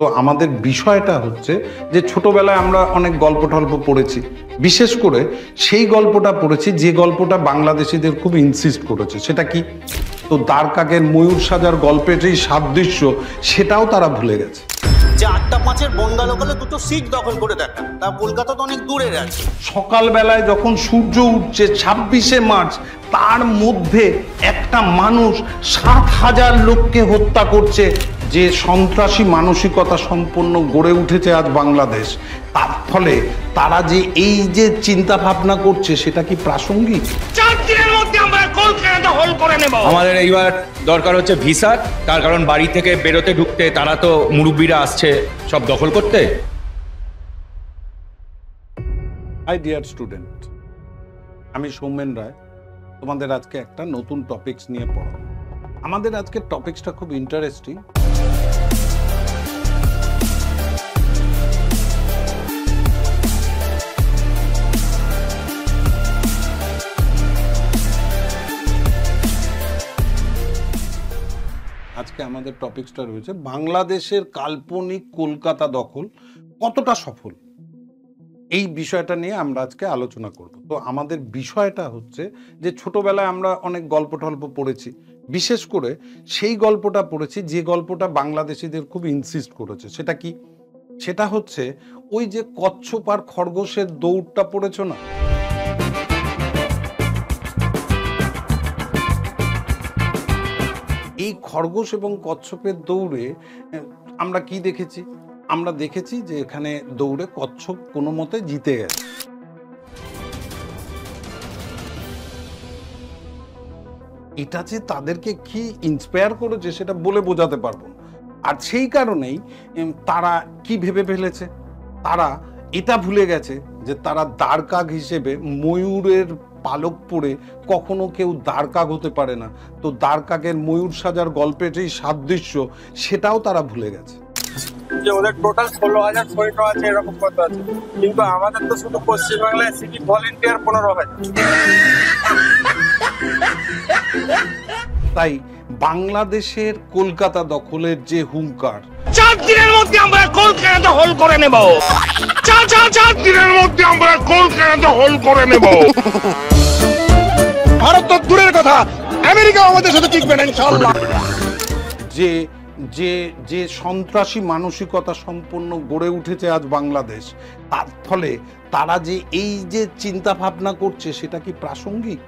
তো আমাদের বিষয়টা হচ্ছে যে ছোটবেলায় আমরা অনেক গল্প টল্প পড়েছি, বিশেষ করে সেই গল্পটা পড়েছি যে গল্পটা বাংলাদেশিদের খুব ইনসিস্ট করেছে। সেটা কি? তো দ্বারকাকের ময়ূর সাজার গল্পের যেই সাদৃশ্য সেটাও তারা ভুলে গেছে। যে 8টা-5-এর বনগা লোকালে দুটো সিট দখল করে দেখা, তা কলকাতা তো অনেক দূরে আছে। সকালবেলায় যখন সূর্য উঠছে 26শে মার্চ, তার মধ্যে একটা মানুষ 7,000 লোককে হত্যা করছে। যে সন্ত্রাসী মানসিকতা সম্পন্ন গড়ে উঠেছে আজ বাংলাদেশ, তার ফলে তারা যে এই যে চিন্তা ভাবনা করছে সেটা কি প্রাসঙ্গিক? 4 দিনের মধ্যে আমরা কলকাতা দখল করে নেব। আমাদের এইবার দরকার হচ্ছে ভিসা, তার কারণ বাড়ি থেকে বেরোতে ঢুকতে তারা তো মুরব্বীরা আসছে সব দখল করতে। হাই ডিয়ার স্টুডেন্ট, আমি সৌমেন রায়, তোমাদের আজকে একটা নতুন টপিকস নিয়ে পড়াবো। আমাদের আজকের টপিকসটা খুব ইন্টারেস্টিং। আজকে আমাদের টপিকসটা রয়েছে বাংলাদেশের কাল্পনিক কলকাতা দখল কতটা সফল। এই বিষয়টা নিয়ে আমরা আজকে আলোচনা করব। তো আমাদের বিষয়টা হচ্ছে যে ছোটবেলায় আমরা অনেক গল্প টল্প পড়েছি, বিশেষ করে সেই গল্পটা পড়েছি যে গল্পটা বাংলাদেশিদের খুব ইনসিস্ট করেছে। সেটা কি? সেটা হচ্ছে ওই যে কচ্ছপ আর খরগোশের দৌড়টা পড়েছো না? এই খরগোশ এবং কচ্ছপের দৌড়ে আমরা কি দেখেছি? আমরা দেখেছি যে এখানে দৌড়ে কচ্ছপ কোনো মতে জিতে গেছে। এটা যে তাদেরকে কি ইন্সপায়ার করেছে সেটা বলে বোঝাতে পারবো না। আর সেই কারণেই তারা কি ভেবে ফেলেছে, তারা এটা ভুলে গেছে যে তারা দ্বারকাক হিসেবে ময়ূরের পালক পরে কখনো কেউ দ্বারকাক হতে পারে না। তো দ্বারকাকের ময়ূর সাজার গল্পের যেই সাদৃশ্য সেটাও তারা ভুলে গেছে। যে ওদের টোটাল 16,000 সৈন্য আছে, এরকম কত আছে, কিন্তু আমাদের তো শুধু পশ্চিমবাংলায় সিভিক ভলেন্টিয়ার 15,000। তাই বাংলাদেশের কলকাতা দখলের যে হুঙ্কার, 4 দিনের মধ্যে আমরা কলকাতা দখল করে নেব। 4 দিনের মধ্যে আমরা কলকাতা দখল করে নেব। ভারত তো দূরের কথা, আমেরিকা আমাদের সাথে টিকবে না ইনশাআল্লাহ। যে যে যে সন্ত্রাসী মানসিকতা সম্পন্ন গড়ে উঠেছে আজ বাংলাদেশ, তার ফলে তারা যে এই যে চিন্তা ভাবনা করছে সেটা কি প্রাসঙ্গিক?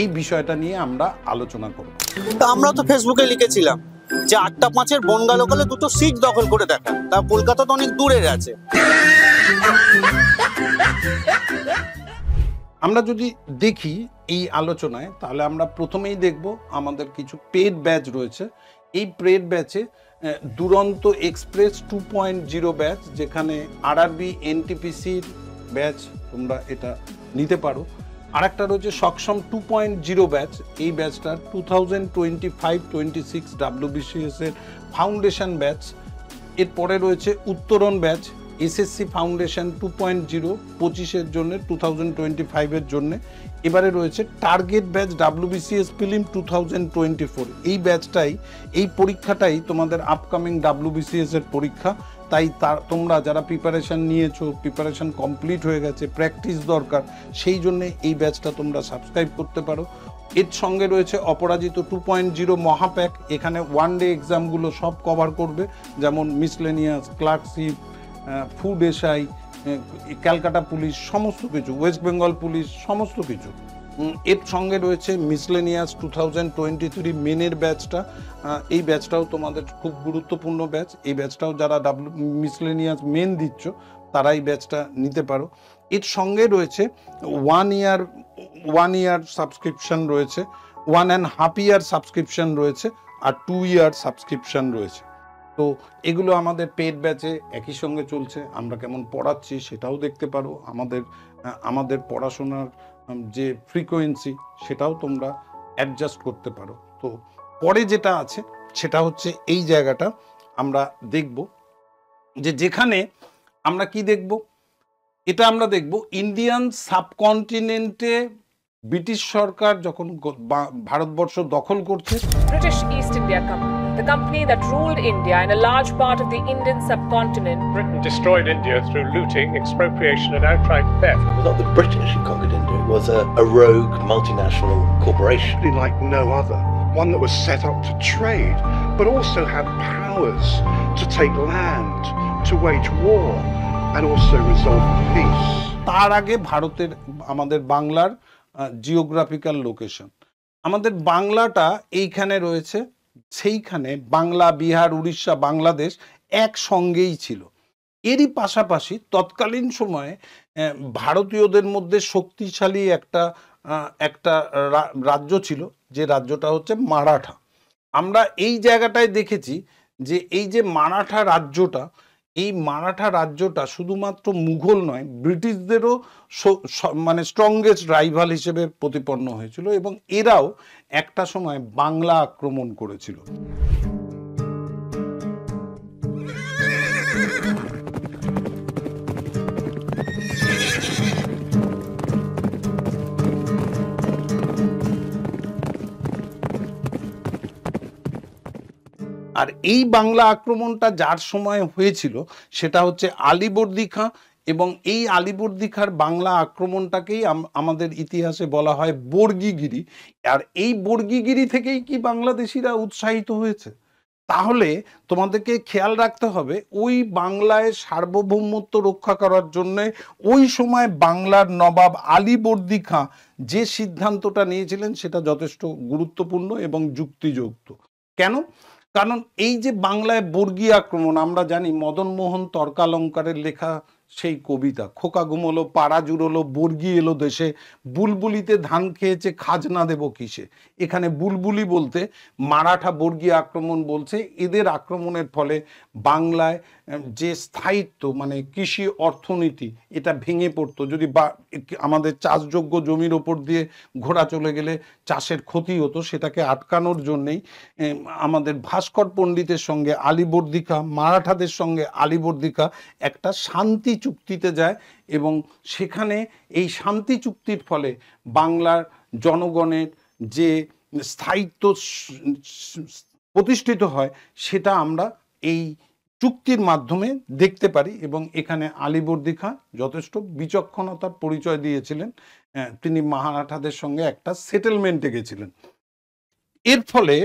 এই বিষয়টা নিয়ে আমরা আলোচনা করব। তা আমরা তো ফেসবুকে লিখেছিলাম যে 8টা-5-এর বনগা লোকালে দুটো সিট দখল করে দেখা, তা কলকাতা তো অনেক দূরে আছে। আমরা যদি দেখি এই আলোচনায়, তাহলে আমরা প্রথমেই দেখব আমাদের কিছু পেড ব্যাচ রয়েছে। এই পেড ব্যাচে দুরন্ত এক্সপ্রেস 2.0 ব্যাচ, যেখানে আরআরবি এনটিপিসির ব্যাচ, তোমরা এটা নিতে পারো। আরেকটা রয়েছে সক্ষম 2.0 ব্যাচ। এই ব্যাচটার 2025-26 WBCS এর ফাউন্ডেশন ব্যাচ। এরপরে রয়েছে উত্তরণ ব্যাচ, এসএসসি ফাউন্ডেশন 2.0 25-এর জন্য, 2025-এর জন্য। এবারে রয়েছে টার্গেট ব্যাচ WBCS প্রিলিম 2024। এই ব্যাচটাই, এই পরীক্ষাটাই তোমাদের আপকামিং WBCS এর পরীক্ষা। তাই তোমরা যারা প্রিপারেশান নিয়েছো, প্রিপারেশান কমপ্লিট হয়ে গেছে, প্র্যাকটিস দরকার, সেই জন্যে এই ব্যাচটা তোমরা সাবস্ক্রাইব করতে পারো। এর সঙ্গে রয়েছে অপরাজিত 2.0 মহাপ্যাক। এখানে ওয়ান ডে এক্সামগুলো সব কভার করবে, যেমন miscellaneous, clerkship, food SI, Calcutta police, সমস্ত কিছু, ওয়েস্ট বেঙ্গল পুলিশ, সমস্ত কিছু। এর সঙ্গে রয়েছে মিসলেনিয়াস 2023 মেনের ব্যাচটা। এই ব্যাচটাও তোমাদের খুব গুরুত্বপূর্ণ ব্যাচ। এই ব্যাচটাও যারা মিসলেনিয়াস মেন দিচ্ছ তারা এই ব্যাচটা নিতে পারো। এর সঙ্গে রয়েছে 1 ইয়ার সাবস্ক্রিপশন রয়েছে, 1.5 ইয়ার সাবস্ক্রিপশন রয়েছে, আর 2 ইয়ার সাবস্ক্রিপশন রয়েছে। তো এগুলো আমাদের পেড ব্যাচে একই সঙ্গে চলছে। আমরা কেমন পড়াচ্ছি সেটাও দেখতে পারো। আমাদের পড়াশোনার যে ফ্রিকোয়েন্সি সেটাও তোমরা অ্যাডজাস্ট করতে পারো। তো পরে যেটা আছে সেটা হচ্ছে এই জায়গাটা আমরা দেখব, যে যেখানে আমরা কি দেখব, এটা আমরা দেখব ইন্ডিয়ান সাবকন্টিনেন্টে ব্রিটিশ সরকার যখন ভারতবর্ষ দখল করছে, British East India Company the company that ruled India and a large part of the Indian subcontinent. Britain destroyed India through looting, expropriation, and outright theft. It was not the British who conquered India, it was a rogue multinational corporation. Like no other, one that was set up to trade, but also had powers to take land, to wage war, and also resolve peace. তার আগে ভারতের আমাদের বাংলার geographical location, আমাদের বাংলাটা এইখানে রয়েছে, সেইখানে বাংলা, বিহার, উড়িষ্যা, বাংলাদেশ একসঙ্গেই ছিল। এরই পাশাপাশি তৎকালীন সময়ে ভারতীয়দের মধ্যে শক্তিশালী একটা রাজ্য ছিল, যে রাজ্যটা হচ্ছে মারাঠা। আমরা এই জায়গাটায় দেখেছি যে এই যে মারাঠা রাজ্যটা, এই মারাঠা রাজ্যটা শুধুমাত্র মুঘল নয়, ব্রিটিশদেরও মানে স্ট্রংগেস্ট রাইভাল হিসেবে প্রতিপন্ন হয়েছিল, এবং এরাও একটা সময় বাংলা আক্রমণ করেছিল। আর এই বাংলা আক্রমণটা যার সময় হয়েছিল সেটা হচ্ছে আলীবর্দী খাঁ, এবং এই আলীবর্দী খাঁর বাংলা আক্রমণটাকেই আমাদের ইতিহাসে বলা হয় বর্গীগিরি। আর এই বর্গীগিরি থেকেই কি বাংলাদেশিরা উৎসাহিত হয়েছে? তাহলে তোমাদেরকে খেয়াল রাখতে হবে, ওই বাংলায় সার্বভৌমত্ব রক্ষা করার জন্য ওই সময় বাংলার নবাব আলীবর্দী খাঁ যে সিদ্ধান্তটা নিয়েছিলেন সেটা যথেষ্ট গুরুত্বপূর্ণ এবং যুক্তিযুক্ত। কেন? কারণ এই যে বাংলায় বর্গী আক্রমণ, আমরা জানি মদনমোহন তর্কালঙ্কারের লেখা সেই কবিতা, খোকা ঘুমোলো পাড়া জুড়োলো বর্গী এলো দেশে, বুলবুলিতে ধান খেয়েছে খাজনা দেব কিসে। এখানে বুলবুলি বলতে মারাঠা বর্গী আক্রমণ বলছে। এদের আক্রমণের ফলে বাংলায় যে স্থায়িত্ব মানে কৃষি অর্থনীতি এটা ভেঙে পড়তো। যদি আমাদের চাষযোগ্য জমির ওপর দিয়ে ঘোড়া চলে গেলে চাষের ক্ষতি হতো, সেটাকে আটকানোর জন্যেই আমাদের ভাস্কর পণ্ডিতের সঙ্গে আলীবর্দী খাঁ, মারাঠাদের সঙ্গে আলীবর্দী খাঁ একটা শান্তি চুক্তিতে যায়, এবং সেখানে এই শান্তি চুক্তির ফলে বাংলার জনগণের যে স্থায়িত্ব প্রতিষ্ঠিত হয় সেটা আমরা এই চুক্তির মাধ্যমে দেখতে পারি। এবং এখানে আলীবর্দী খাঁ যথেষ্ট বিচক্ষণতার পরিচয় দিয়েছিলেন, তিনি মারাঠাদের সঙ্গে একটা সেটেলমেন্টে গেছিলেন। এর ফলে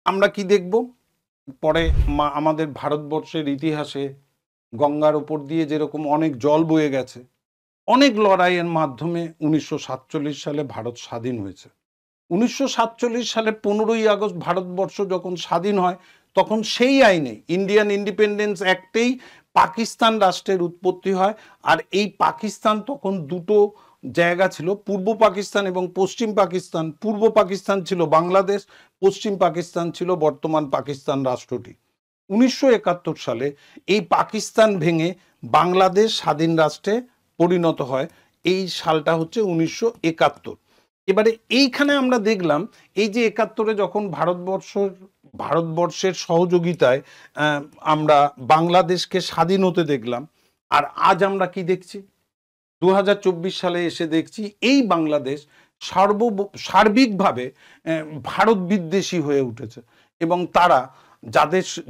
আমরা কি দেখব, পরে আমাদের ভারতবর্ষের ইতিহাসে গঙ্গার ওপর দিয়ে যেরকম অনেক জল বয়ে গেছে, অনেক লড়াইয়ের মাধ্যমে 1947 সালে ভারত স্বাধীন হয়েছে। 1947 সালে 15ই আগস্ট ভারতবর্ষ যখন স্বাধীন হয়, তখন সেই আইনে ইন্ডিয়ান ইন্ডিপেন্ডেন্স অ্যাক্টেই পাকিস্তান রাষ্ট্রের উৎপত্তি হয়। আর এই পাকিস্তান তখন দুটো জায়গা ছিল, পূর্ব পাকিস্তান এবং পশ্চিম পাকিস্তান। পূর্ব পাকিস্তান ছিল বাংলাদেশ, পশ্চিম পাকিস্তান ছিল বর্তমান পাকিস্তান রাষ্ট্রটি। 1971 সালে এই পাকিস্তান ভেঙে বাংলাদেশ স্বাধীন রাষ্ট্রে পরিণত হয়। এই সালটা হচ্ছে 1971। এবারে এইখানে আমরা দেখলাম এই যে 71-এ যখন ভারতবর্ষের সহযোগিতায় আমরা বাংলাদেশকে স্বাধীন হতে দেখলাম, আর আজ আমরা কি দেখছি, 2024 সালে এসে দেখছি এই বাংলাদেশ সার্বিকভাবে ভারত বিদ্বেষী হয়ে উঠেছে, এবং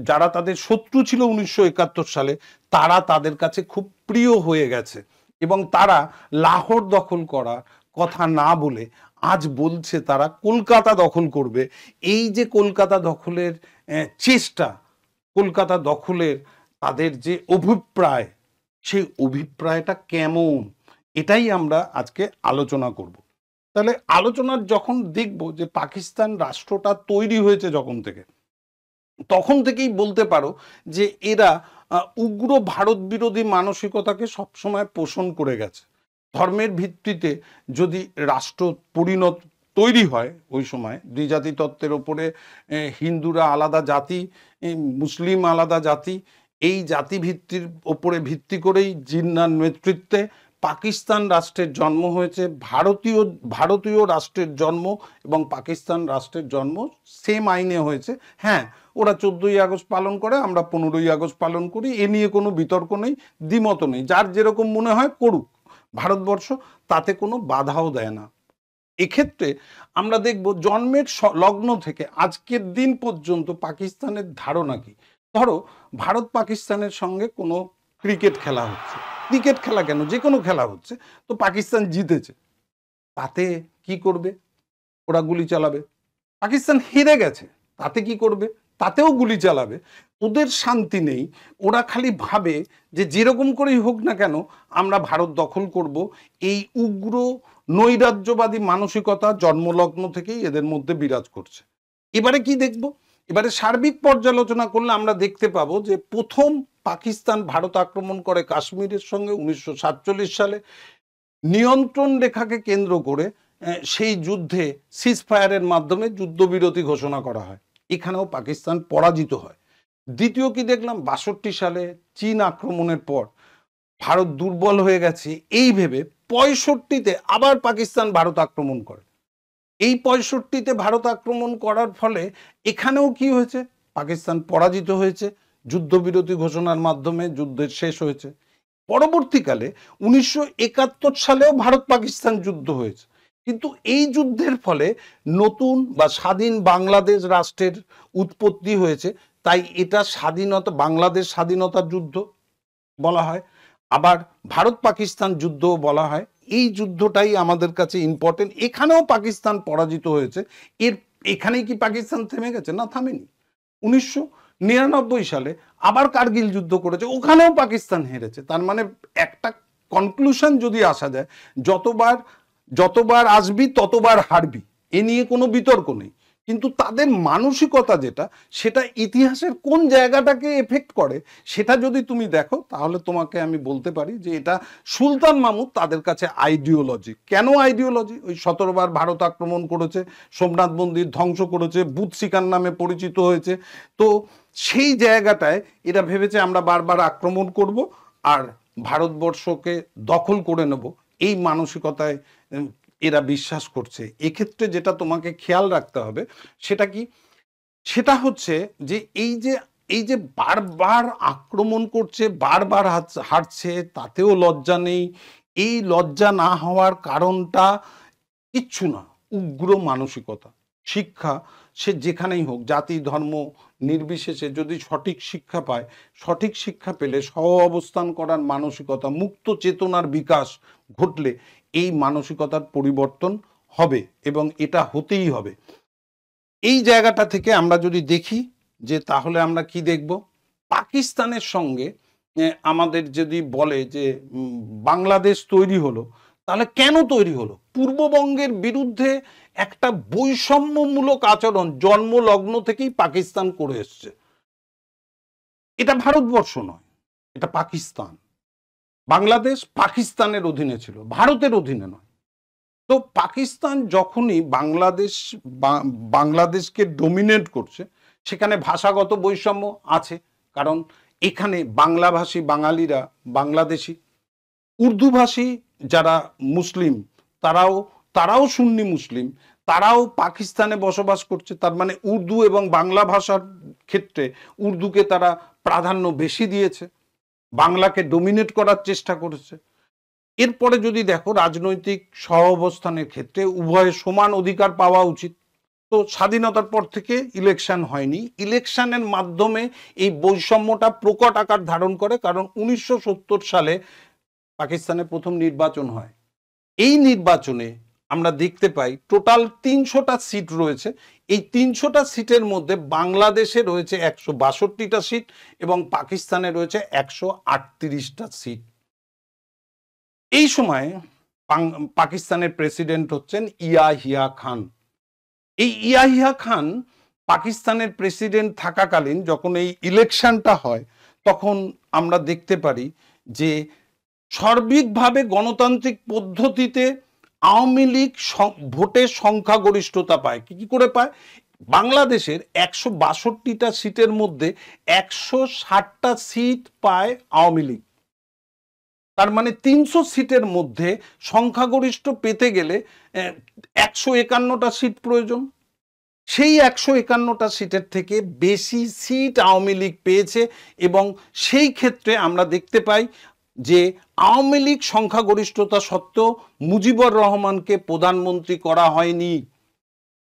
যারা তাদের শত্রু ছিল 1971 সালে, তারা তাদের কাছে খুব প্রিয় হয়ে গেছে, এবং তারা লাহোর দখল করার কথা না বলে আজ বলছে তারা কলকাতা দখল করবে। এই যে কলকাতা দখলের চেষ্টা, কলকাতা দখলের তাদের যে অভিপ্রায়, সেই অভিপ্রায়টা কেমন, এটাই আমরা আজকে আলোচনা করব। তাহলে আলোচনার যখন দেখব যে পাকিস্তান রাষ্ট্রটা তৈরি হয়েছে তখন থেকেই বলতে পারো যে এরা উগ্র ভারত বিরোধী মানসিকতাকে সবসময় পোষণ করে গেছে। ধর্মের ভিত্তিতে যদি রাষ্ট্র তৈরি হয়, ওই সময় দ্বিজাতি তত্ত্বের ওপরে হিন্দুরা আলাদা জাতি, মুসলিম আলাদা জাতি, এই জাতি ভিত্তির ওপরে ভিত্তি করেই জিন্নার নেতৃত্বে পাকিস্তান রাষ্ট্রের জন্ম হয়েছে। ভারতীয় রাষ্ট্রের জন্ম এবং পাকিস্তান রাষ্ট্রের জন্ম সেম আইনে হয়েছে। হ্যাঁ, ওরা 14ই আগস্ট পালন করে, আমরা 15ই আগস্ট পালন করি, এ নিয়ে কোনো বিতর্ক নেই, দ্বিমত নেই। যার যেরকম মনে হয় করুক, ভারতবর্ষ তাতে কোনো বাধাও দেয় না। এক্ষেত্রে আমরা দেখব জন্মের লগ্ন থেকে আজকের দিন পর্যন্ত পাকিস্তানের ধারণা কি। ধরো ভারত পাকিস্তানের সঙ্গে কোনো ক্রিকেট খেলা হচ্ছে, ক্রিকেট খেলা কেন, যে কোনো খেলা হচ্ছে, তো পাকিস্তান জিতেছে, তাতে কি করবে? ওরা গুলি চালাবে। পাকিস্তান হেরে গেছে, তাতে কি করবে? তাতেও গুলি চালাবে। ওদের শান্তি নেই, ওরা খালি ভাবে যে যেরকম করেই হোক না কেন আমরা ভারত দখল করব। এই উগ্র নৈরাজ্যবাদী মানসিকতা জন্মলগ্ন থেকেই এদের মধ্যে বিরাজ করছে। এবারে কি দেখব? এবারে সার্বিক পর্যালোচনা করলে আমরা দেখতে পাবো যে প্রথম পাকিস্তান ভারত আক্রমণ করে কাশ্মীরের সঙ্গে 1947 সালে, নিয়ন্ত্রণ রেখাকে কেন্দ্র করে সেই যুদ্ধে সিজফায়ারের মাধ্যমে যুদ্ধবিরতি ঘোষণা করা হয়, এখানেও পাকিস্তান পরাজিত হয়। দ্বিতীয় কি দেখলাম? 62 সালে চীন আক্রমণের পর ভারত দুর্বল হয়ে গেছে এই ভেবে 65-তে আবার পাকিস্তান ভারত আক্রমণ করে। এই 65-তে ভারত আক্রমণ করার ফলে এখানেও কি হয়েছে? পাকিস্তান পরাজিত হয়েছে, যুদ্ধবিরতি ঘোষণার মাধ্যমে যুদ্ধের শেষ হয়েছে। পরবর্তীকালে 1971 সালেও ভারত পাকিস্তান যুদ্ধ হয়েছে, কিন্তু এই যুদ্ধের ফলে নতুন বা স্বাধীন বাংলাদেশ রাষ্ট্রের উৎপত্তি হয়েছে, তাই এটা স্বাধীনতা, বাংলাদেশ স্বাধীনতার যুদ্ধ বলা হয়, আবার ভারত পাকিস্তান যুদ্ধও বলা হয়। এই যুদ্ধটাই আমাদের কাছে ইম্পর্টেন্ট। এখানেও পাকিস্তান পরাজিত হয়েছে। এখানেই কি পাকিস্তান থেমে গেছে? না, থামেনি। 1999 সালে আবার কার্গিল যুদ্ধ করেছে, ওখানেও পাকিস্তান হেরেছে। তার মানে একটা কনক্লুশন যদি আসা যায়, যতবার আসবি ততবার হারবি, এ নিয়ে কোনো বিতর্ক নেই। কিন্তু তাদের মানসিকতা যেটা, সেটা ইতিহাসের কোন জায়গাটাকে এফেক্ট করে সেটা যদি তুমি দেখো, তাহলে তোমাকে আমি বলতে পারি যে এটা সুলতান মাহমুদ তাদের কাছে আইডিওলজি। কেন আইডিওলজি? ওই 17 বার ভারত আক্রমণ করেছে, সোমনাথ মন্দির ধ্বংস করেছে, বুথ শিকার নামে পরিচিত হয়েছে। তো সেই জায়গাটায় এরা ভেবেছে আমরা বারবার আক্রমণ করব আর ভারতবর্ষকে দখল করে নেব, এই মানসিকতায় এরা বিশ্বাস করছে। এক্ষেত্রে যেটা তোমাকে খেয়াল রাখতে হবে সেটা কি? সেটা হচ্ছে যে এই যে বারবার আক্রমণ করছে, বারবার হারছে, তাতেও লজ্জা নেই। এই লজ্জা না হওয়ার কারণটা কিচ্ছু না, উগ্র মানসিকতা। শিক্ষা সে যেখানেই হোক, জাতি ধর্ম নির্বিশেষে যদি সঠিক শিক্ষা পায়, সঠিক শিক্ষা পেলে সহ অবস্থান করার মানসিকতা, মুক্ত চেতনার বিকাশ ঘটলে এই মানসিকতার পরিবর্তন হবে এবং এটা হতেই হবে। এই জায়গাটা থেকে আমরা যদি দেখি যে তাহলে আমরা কি দেখব? পাকিস্তানের সঙ্গে আমাদের যদি বলে যে বাংলাদেশ তৈরি হলো, তাহলে কেন তৈরি হলো? পূর্ববঙ্গের বিরুদ্ধে একটা বৈষম্যমূলক আচরণ জন্মলগ্ন থেকেই পাকিস্তান করে এসছে। এটা ভারতবর্ষ নয়, এটা পাকিস্তান। বাংলাদেশ পাকিস্তানের অধীনে ছিল, ভারতের অধীনে নয়। তো পাকিস্তান যখনই বাংলাদেশকে ডমিনেট করছে, সেখানে ভাষাগত বৈষম্য আছে, কারণ এখানে বাংলাভাষী বাঙালিরা বাংলাদেশি, উর্দুভাষী যারা মুসলিম তারাও সুন্নি মুসলিম, তারাও পাকিস্তানে বসবাস করছে। তার মানে উর্দু এবং বাংলা ভাষার ক্ষেত্রে উর্দুকে তারা প্রাধান্য বেশি দিয়েছে, বাংলাকে ডমিনেট করার চেষ্টা করেছে। এরপরে যদি দেখো রাজনৈতিক সহ অবস্থানের ক্ষেত্রে উভয়ের সমান অধিকার পাওয়া উচিত। তো স্বাধীনতার পর থেকে ইলেকশন হয়নি, ইলেকশনের মাধ্যমে এই বৈষম্যটা প্রকট আকার ধারণ করে, কারণ 1970 সালে পাকিস্তানে প্রথম নির্বাচন হয়। এই নির্বাচনে আমরা দেখতে পাই টোটাল 300টা সিট রয়েছে। এই 300টা সিটের মধ্যে বাংলাদেশে রয়েছে 162টা সিট এবং পাকিস্তানে রয়েছে 138টা সিট। এই সময় পাকিস্তানের প্রেসিডেন্ট হচ্ছেন ইয়াহিয়া খান। এই ইয়াহিয়া খান পাকিস্তানের প্রেসিডেন্ট থাকাকালীন যখন এই ইলেকশনটা হয়, তখন আমরা দেখতে পারি যে সার্বিকভাবে গণতান্ত্রিক পদ্ধতিতে আওয়ামী লীগ ভোটের সংখ্যাগরিষ্ঠতা পায়। কি করে পায়? বাংলাদেশের 162টা সিটের মধ্যে 160টা সিট পায় আওয়ামী লীগ। তার মানে 300 সিটের মধ্যে সংখ্যাগরিষ্ঠ পেতে গেলে 151টা সিট প্রয়োজন। সেই 151টা সিটের থেকে বেশি সিট আওয়ামী লীগ পেয়েছে এবং সেই ক্ষেত্রে আমরা দেখতে পাই যে আওয়ামী লীগ সংখ্যাগরিষ্ঠতা সত্ত্বেও মুজিবুর রহমানকে প্রধানমন্ত্রী করা হয়নি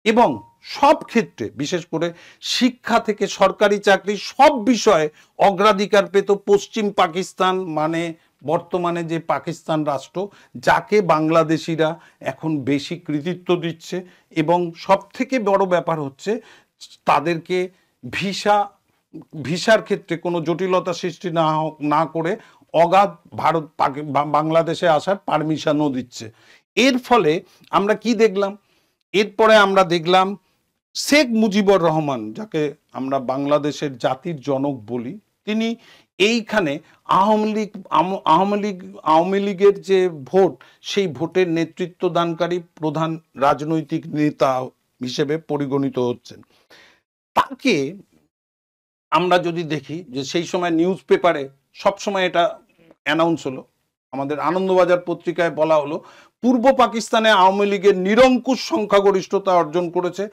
এবং সব ক্ষেত্রে বিশেষ করে শিক্ষা থেকে সরকারি চাকরি সব বিষয়ে অগ্রাধিকার পেত পশ্চিম পাকিস্তান, মানে বর্তমানে যে পাকিস্তান রাষ্ট্র, যাকে বাংলাদেশিরা এখন বেশি কৃতিত্ব দিচ্ছে। এবং সব থেকে বড় ব্যাপার হচ্ছে তাদেরকে ভিসার ক্ষেত্রে কোনো জটিলতা সৃষ্টি না করে অগাধ বাংলাদেশে আসার পারমিশনও দিচ্ছে। এর ফলে আমরা কি দেখলাম, এরপরে আমরা দেখলাম শেখ মুজিবুর রহমান, যাকে আমরা বাংলাদেশের জাতির জনক বলি, তিনি এইখানে আওয়ামী লীগের যে ভোট, সেই ভোটের নেতৃত্ব দানকারী প্রধান রাজনৈতিক নেতা হিসেবে পরিগণিত হচ্ছেন। তাকে আমরা যদি দেখি যে সেই সময় নিউজ পেপারে সবসময় এটা অ্যানাউন্স হলো, আমাদের আনন্দবাজার পত্রিকায় বলা হলো পূর্ব পাকিস্তানে আওয়ামী লীগের নিরঙ্কুশ সংখ্যাগরিষ্ঠতা অর্জন করেছে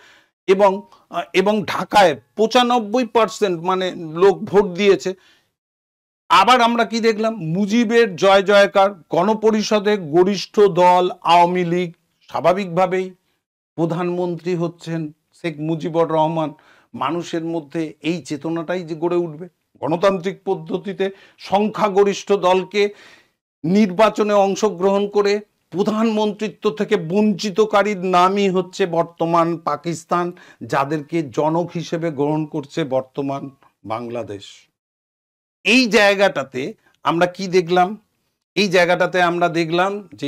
এবং ঢাকায় 95% মানে লোক ভোট দিয়েছে। আবার আমরা কি দেখলাম, মুজিবের জয় জয়কার, গণপরিষদে গরিষ্ঠ দল আওয়ামী লীগ, স্বাভাবিকভাবেই প্রধানমন্ত্রী হচ্ছেন শেখ মুজিবুর রহমান। মানুষের মধ্যে এই চেতনাটাই যে গড়ে উঠবে, গণতান্ত্রিক পদ্ধতিতে সংখ্যাগরিষ্ঠ দলকে নির্বাচনে অংশগ্রহণ করে প্রধানমন্ত্রিত্ব থেকে বঞ্চিতকারীর নামই হচ্ছে বর্তমান পাকিস্তান, যাদেরকে জনক হিসেবে গ্রহণ করছে বর্তমান বাংলাদেশ। এই জায়গাটাতে আমরা কি দেখলাম, এই জায়গাটাতে আমরা দেখলাম যে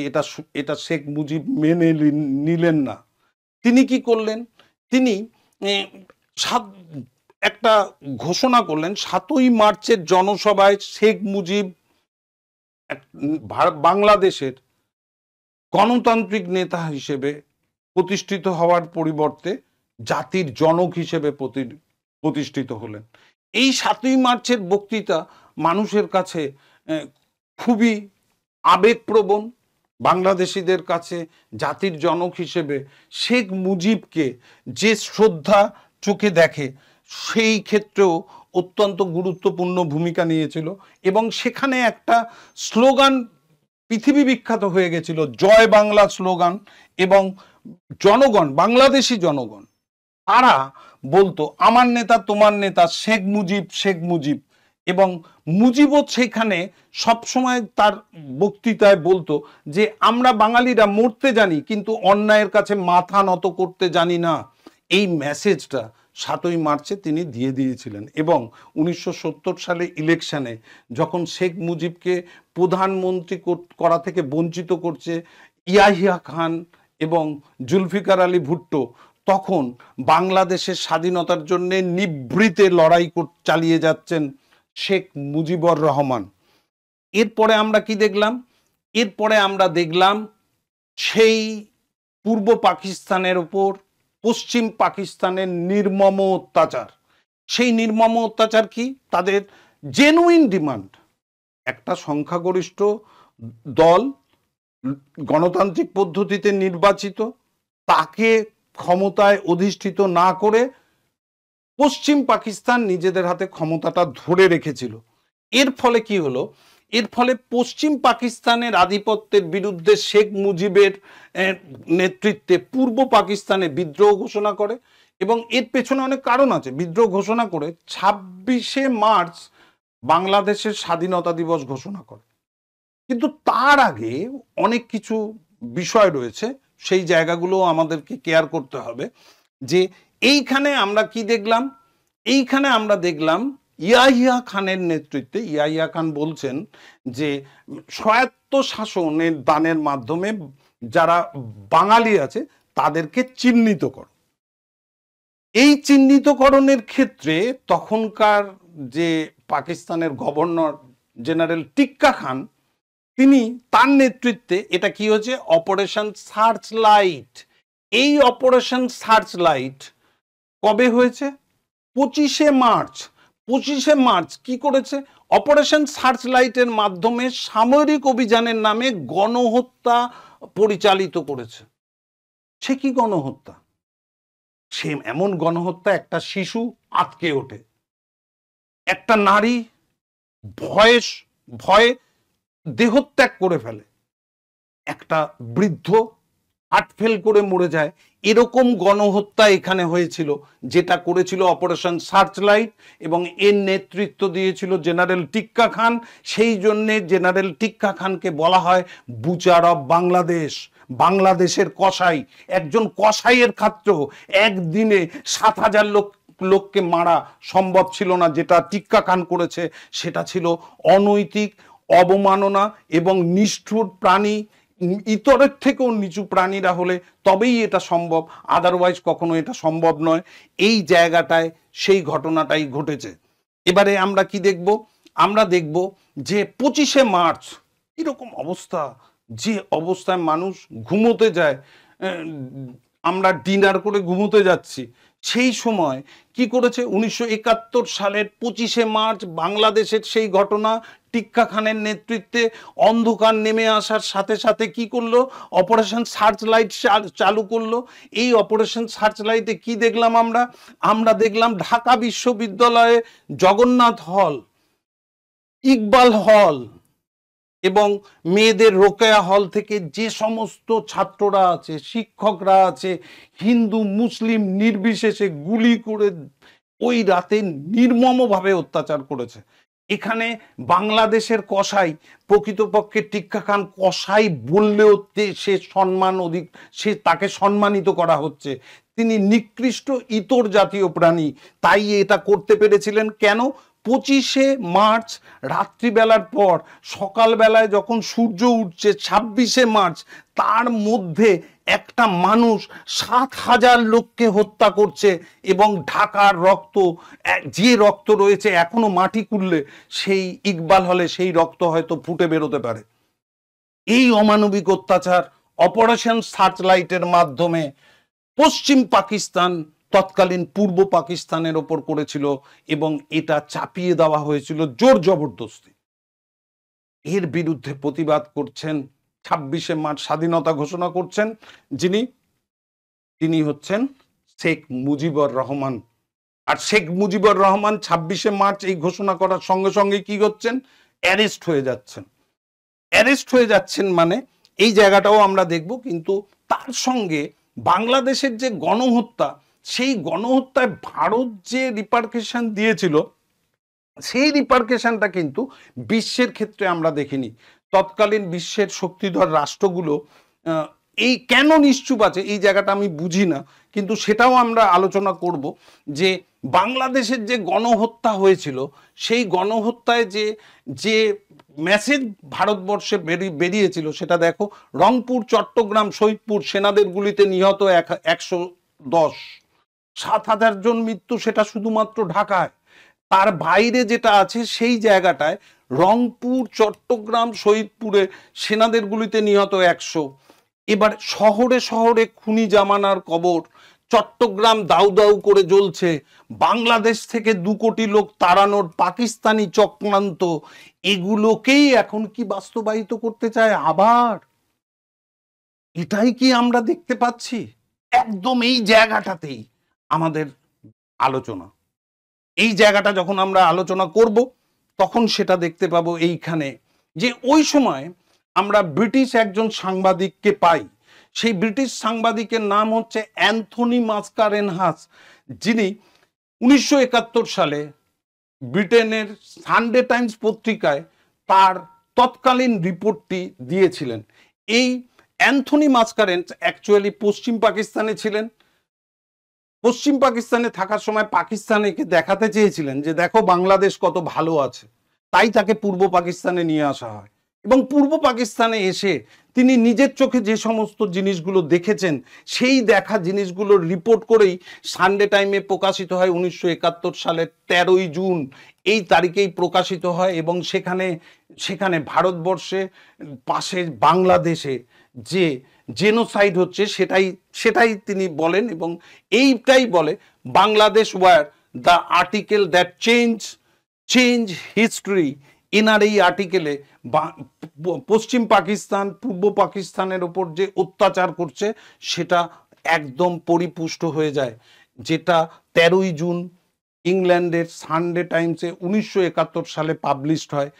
এটা শেখ মুজিব মেনে নিলেন না। তিনি কি করলেন, তিনি একটা ঘোষণা করলেন 7ই মার্চের জনসভায় শেখ মুজিব বাংলাদেশের গণতান্ত্রিক নেতা হিসেবে প্রতিষ্ঠিত হওয়ার পরিবর্তে জাতির জনক হিসেবে প্রতিষ্ঠিত হলেন। এই 7ই মার্চের বক্তৃতা মানুষের কাছে খুবই আবেগপ্রবণ। বাংলাদেশিদের কাছে জাতির জনক হিসেবে শেখ মুজিবকে যে শ্রদ্ধা চোখে দেখে, সেই ক্ষেত্রেও অত্যন্ত গুরুত্বপূর্ণ ভূমিকা নিয়েছিল। এবং সেখানে একটা স্লোগান পৃথিবী বিখ্যাত হয়ে গেছিল, জয় বাংলা স্লোগান। এবং জনগণ, বাংলাদেশি জনগণ, তারা বলতো আমার নেতা তোমার নেতা, শেখ মুজিব শেখ মুজিব। এবং মুজিবও সেখানে সবসময় তার বক্তৃতায় বলতো যে আমরা বাঙালিরা মরতে জানি, কিন্তু অন্যায়ের কাছে মাথা নত করতে জানি না। এই মেসেজটা 7ই মার্চে তিনি দিয়ে দিয়েছিলেন। এবং 1970 সালে ইলেকশনে যখন শেখ মুজিবকে প্রধানমন্ত্রী করা থেকে বঞ্চিত করছে ইয়াহিয়া খান এবং জুলফিকার আলী ভুট্টো, তখন বাংলাদেশের স্বাধীনতার জন্য নিভৃতে লড়াই চালিয়ে যাচ্ছেন শেখ মুজিবুর রহমান। এরপরে আমরা কি দেখলাম, এরপরে আমরা দেখলাম সেই পূর্ব পাকিস্তানের উপর পশ্চিম পাকিস্তানের নির্মম অত্যাচার। সেই নির্মম অত্যাচার কি, তাদের জেনুইন ডিমান্ড একটা সংখ্যাগরিষ্ঠ দল গণতান্ত্রিক পদ্ধতিতে নির্বাচিত, তাকে ক্ষমতায় অধিষ্ঠিত না করে পশ্চিম পাকিস্তান নিজেদের হাতে ক্ষমতাটা ধরে রেখেছিল। এর ফলে কি হলো, এর ফলে পশ্চিম পাকিস্তানের আধিপত্যের বিরুদ্ধে শেখ মুজিবের নেতৃত্বে পূর্ব পাকিস্তানে বিদ্রোহ ঘোষণা করে। এবং এর পেছনে অনেক কারণ আছে। বিদ্রোহ ঘোষণা করে 26শে মার্চ বাংলাদেশের স্বাধীনতা দিবস ঘোষণা করে। কিন্তু তার আগে অনেক কিছু বিষয় রয়েছে, সেই জায়গাগুলো আমাদেরকে কেয়ার করতে হবে। যে এইখানে আমরা কি দেখলাম, এইখানে আমরা দেখলাম ইয়াহিয়া খানের নেতৃত্বে, ইয়াহিয়া খান বলছেন যে স্বায়ত্ত শাসনের দানের মাধ্যমে যারা বাঙালি আছে তাদেরকে চিহ্নিত করো। এই চিহ্নিতকরণের ক্ষেত্রে তখনকার যে পাকিস্তানের গভর্নর জেনারেল টিক্কা খান, তিনি তার নেতৃত্বে এটা কি হয়েছে, অপারেশন সার্চ লাইট। এই অপারেশন সার্চ লাইট কবে হয়েছে, 25শে মার্চ। 25শে মার্চ কি করেছে, অপারেশন সার্চ লাইটের মাধ্যমে সামরিক অভিযানের নামে গণহত্যা পরিচালিত করেছে। সে কি গণহত্যা, সে এমন গণহত্যা, একটা শিশু আটকে ওঠে, একটা নারী ভয়ে দেহত্যাগ করে ফেলে, একটা বৃদ্ধ হার্ট ফেল করে মরে যায়, এরকম গণহত্যা এখানে হয়েছিল, যেটা করেছিল অপারেশন সার্চলাইট এবং এর নেতৃত্ব দিয়েছিল জেনারেল টিক্কা খান। সেই জন্যে জেনারেল টিক্কা খানকে বলা হয় বুচার অফ বাংলাদেশ, বাংলাদেশের কসাই। একজন কসাইয়ের খাত্রেও একদিনে 7,000 লোককে মারা সম্ভব ছিল না। যেটা টিক্কা খান করেছে সেটা ছিল অনৈতিক, অবমাননা এবং নিষ্ঠুর। প্রাণী ইতরের থেকেও নিচু প্রাণীরা হলে তবেই এটা সম্ভব, আদারওয়াইজ কখনো এটা সম্ভব নয়। এই জায়গাটায় সেই ঘটনাটাই ঘটেছে। এবারে আমরা কি দেখব? আমরা দেখব যে 25শে মার্চ এরকম অবস্থা, যে অবস্থায় মানুষ ঘুমোতে যায়, আমরা ডিনার করে ঘুমোতে যাচ্ছি, সেই সময় কি করেছে? 1971 সালের 25শে মার্চ বাংলাদেশের সেই ঘটনা, টিক্কা খানের নেতৃত্বে অন্ধকার নেমে আসার সাথে সাথে কি করলো? অপারেশন সার্চলাইট চালু করলো। এই অপারেশন সার্চলাইটে কি দেখলাম আমরা? আমরা দেখলাম ঢাকা বিশ্ববিদ্যালয়ে জগন্নাথ হল, ইকবাল হল এবং মেয়েদের রোকেয়া হল থেকে যে সমস্ত ছাত্ররা আছে, শিক্ষকরা আছে, হিন্দু মুসলিম নির্বিশেষে গুলি করে ওই রাতে নির্মমভাবে অত্যাচার করেছে। এখানে বাংলাদেশের কসাই, প্রকৃতপক্ষে টিক্কা খান কসাই বললেও সে সে তাকে সম্মানিত করা হচ্ছে। তিনি নিকৃষ্ট ইতর জাতীয় প্রাণী, তাই এটা করতে পেরেছিলেন। কেন? 25শে মার্চ রাত্রিবেলার পর সকালবেলায় যখন সূর্য উঠছে, 26শে মার্চ, তার মধ্যে একটা মানুষ 7,000 লোককে হত্যা করছে এবং ঢাকার রক্ত, যে রক্ত রয়েছে এখনো মাটি খুললে সেই ইকবাল হলে সেই রক্ত হয়তো ফুটে বেরোতে পারে। এই অমানবিক অত্যাচার অপারেশন সার্চলাইটের মাধ্যমে পশ্চিম পাকিস্তান তৎকালীন পূর্ব পাকিস্তানের ওপর করেছিল এবং এটা চাপিয়ে দেওয়া হয়েছিল জোর জবরদস্তি। এর বিরুদ্ধে প্রতিবাদ করছেন, 26শে মার্চ স্বাধীনতা ঘোষণা করছেন তিনি হচ্ছেন শেখ মুজিবুর রহমান। আর শেখ মুজিবুর রহমান 26শে মার্চ এই ঘোষণা করার সঙ্গে সঙ্গে কি করছেন? অ্যারেস্ট হয়ে যাচ্ছেন। অ্যারেস্ট হয়ে যাচ্ছেন মানে এই জায়গাটাও আমরা দেখব। কিন্তু তার সঙ্গে বাংলাদেশের যে গণহত্যা, সেই গণহত্যায় ভারত যে রিপারকেশন দিয়েছিল, সেই রিপারকেশনটা কিন্তু বিশ্বের ক্ষেত্রে আমরা দেখিনি। তৎকালীন বিশ্বের শক্তিধর রাষ্ট্রগুলো এই কেন নিশ্চুপ আছে, এই জায়গাটা আমি বুঝি না, কিন্তু সেটাও আমরা আলোচনা করব। যে বাংলাদেশের যে গণহত্যা হয়েছিল, সেই গণহত্যায় যে মেসেজ ভারতবর্ষে বেরিয়েছিল সেটা দেখো। রংপুর, চট্টগ্রাম, শহীদপুর সেনাদের গুলিতে নিহত 110, 7,000 জন মৃত্যু, সেটা শুধুমাত্র ঢাকায়। তার বাইরে যেটা আছে সেই জায়গাটায় রংপুর, চট্টগ্রাম, শহীদপুরে সেনাদের গুলিতে নিহত 100। এবার শহরে শহরে খুনি জামানার কবর, চট্টগ্রাম দাউ দাউ করে জ্বলছে, বাংলাদেশ থেকে 2 কোটি লোক তাড়ানোর পাকিস্তানি চক্রান্ত, এগুলোকেই এখন কি বাস্তবায়িত করতে চায় আবার? এটাই কি আমরা দেখতে পাচ্ছি? একদম এই জায়গাটাতেই আমাদের আলোচনা। এই জায়গাটা যখন আমরা আলোচনা করব তখন সেটা দেখতে পাবো এইখানে, যে ওই সময় আমরা ব্রিটিশ একজন সাংবাদিককে পাই। সেই ব্রিটিশ সাংবাদিকের নাম হচ্ছে অ্যান্থনি মাস্কারেনহাস, যিনি 1971 সালে ব্রিটেনের সানডে টাইমস পত্রিকায় তার তৎকালীন রিপোর্টটি দিয়েছিলেন। এই অ্যান্থনি মাস্কারেনস অ্যাকচুয়ালি পশ্চিম পাকিস্তানে ছিলেন। পশ্চিম পাকিস্তানে থাকার সময় পাকিস্তানকে দেখাতে চেয়েছিলেন যে দেখো বাংলাদেশ কত ভালো আছে, তাই তাকে পূর্ব পাকিস্তানে নিয়ে আসা হয়। এবং পূর্ব পাকিস্তানে এসে তিনি নিজের চোখে যে সমস্ত জিনিসগুলো দেখেছেন, সেই দেখা জিনিসগুলোর রিপোর্ট করেই সানডে টাইমে প্রকাশিত হয় 1971 সালের 13ই জুন। এই তারিখেই প্রকাশিত হয় এবং সেখানে ভারতবর্ষে পাশে বাংলাদেশে যে জেনোসাইড হচ্ছে সেটাই তিনি বলেন। এবং এইটাই বলে Bangladesh war the article that change history. এনার এই আর্টিকেলে পশ্চিম পাকিস্তান পূর্ব পাকিস্তানের ওপর যে অত্যাচার করছে সেটা একদম পরিপুষ্ট হয়ে যায়, যেটা 13ই জুন ইংল্যান্ডের সানডে টাইমসে 1971 সালে পাবলিশড হয়।